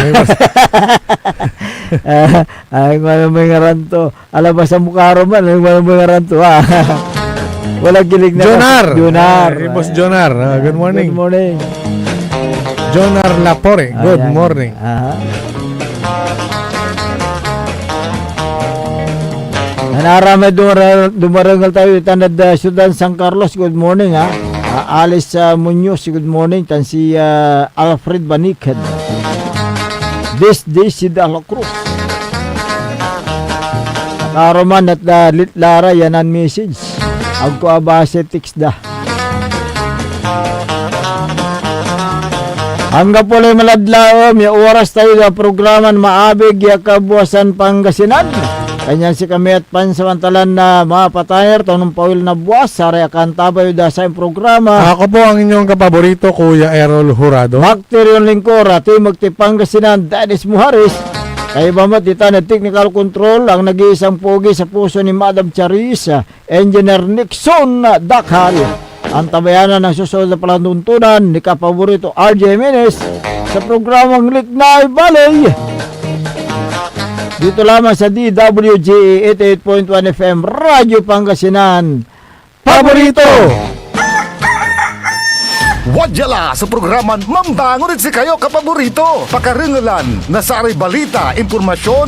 Ay, may ngaranto. Alam ba sa mukha man, may ngaranto. Walang gilig na. Jonar. Boss Jonar. Good morning. Good morning. Jonar Lapore. Good morning. Nanarami dumarangal tayo tanad Sudan San Carlos. Good morning Alice Munoz, good morning. Tan si Alfred Banikad. This si Dala Cruz. Karoman at Litlara yanan message. Agko abase text da. Hangga pala maladlaom, ya oras tayo sa programan maabig ya kabuasan Pangasinan. Kanya si kami at pansamantalan na mga patayer tanong pawil na buwas saray akan tabayo da sa programa. Ako po ang inyong kapaborito, Kuya Errol Jurado. Bakteryon Lingkora, Timog Pangasinan, Dennis Muharis. Kay bamat dita na technical control ang nag-iisang pogi sa puso ni Madam Charissa, Engineer Nixon Dakhal. Ang tabayanan ng susunod na palantuntunan ni kapaborito RJ Menes sa programang Liknay Balay. Dito lamang sa DWG 88.1 FM Radyo Pangasinan. Paborito! Wadyala sa programan Mambangon si kayo kapaborito. Pakaringalan, nasari balita, impormasyon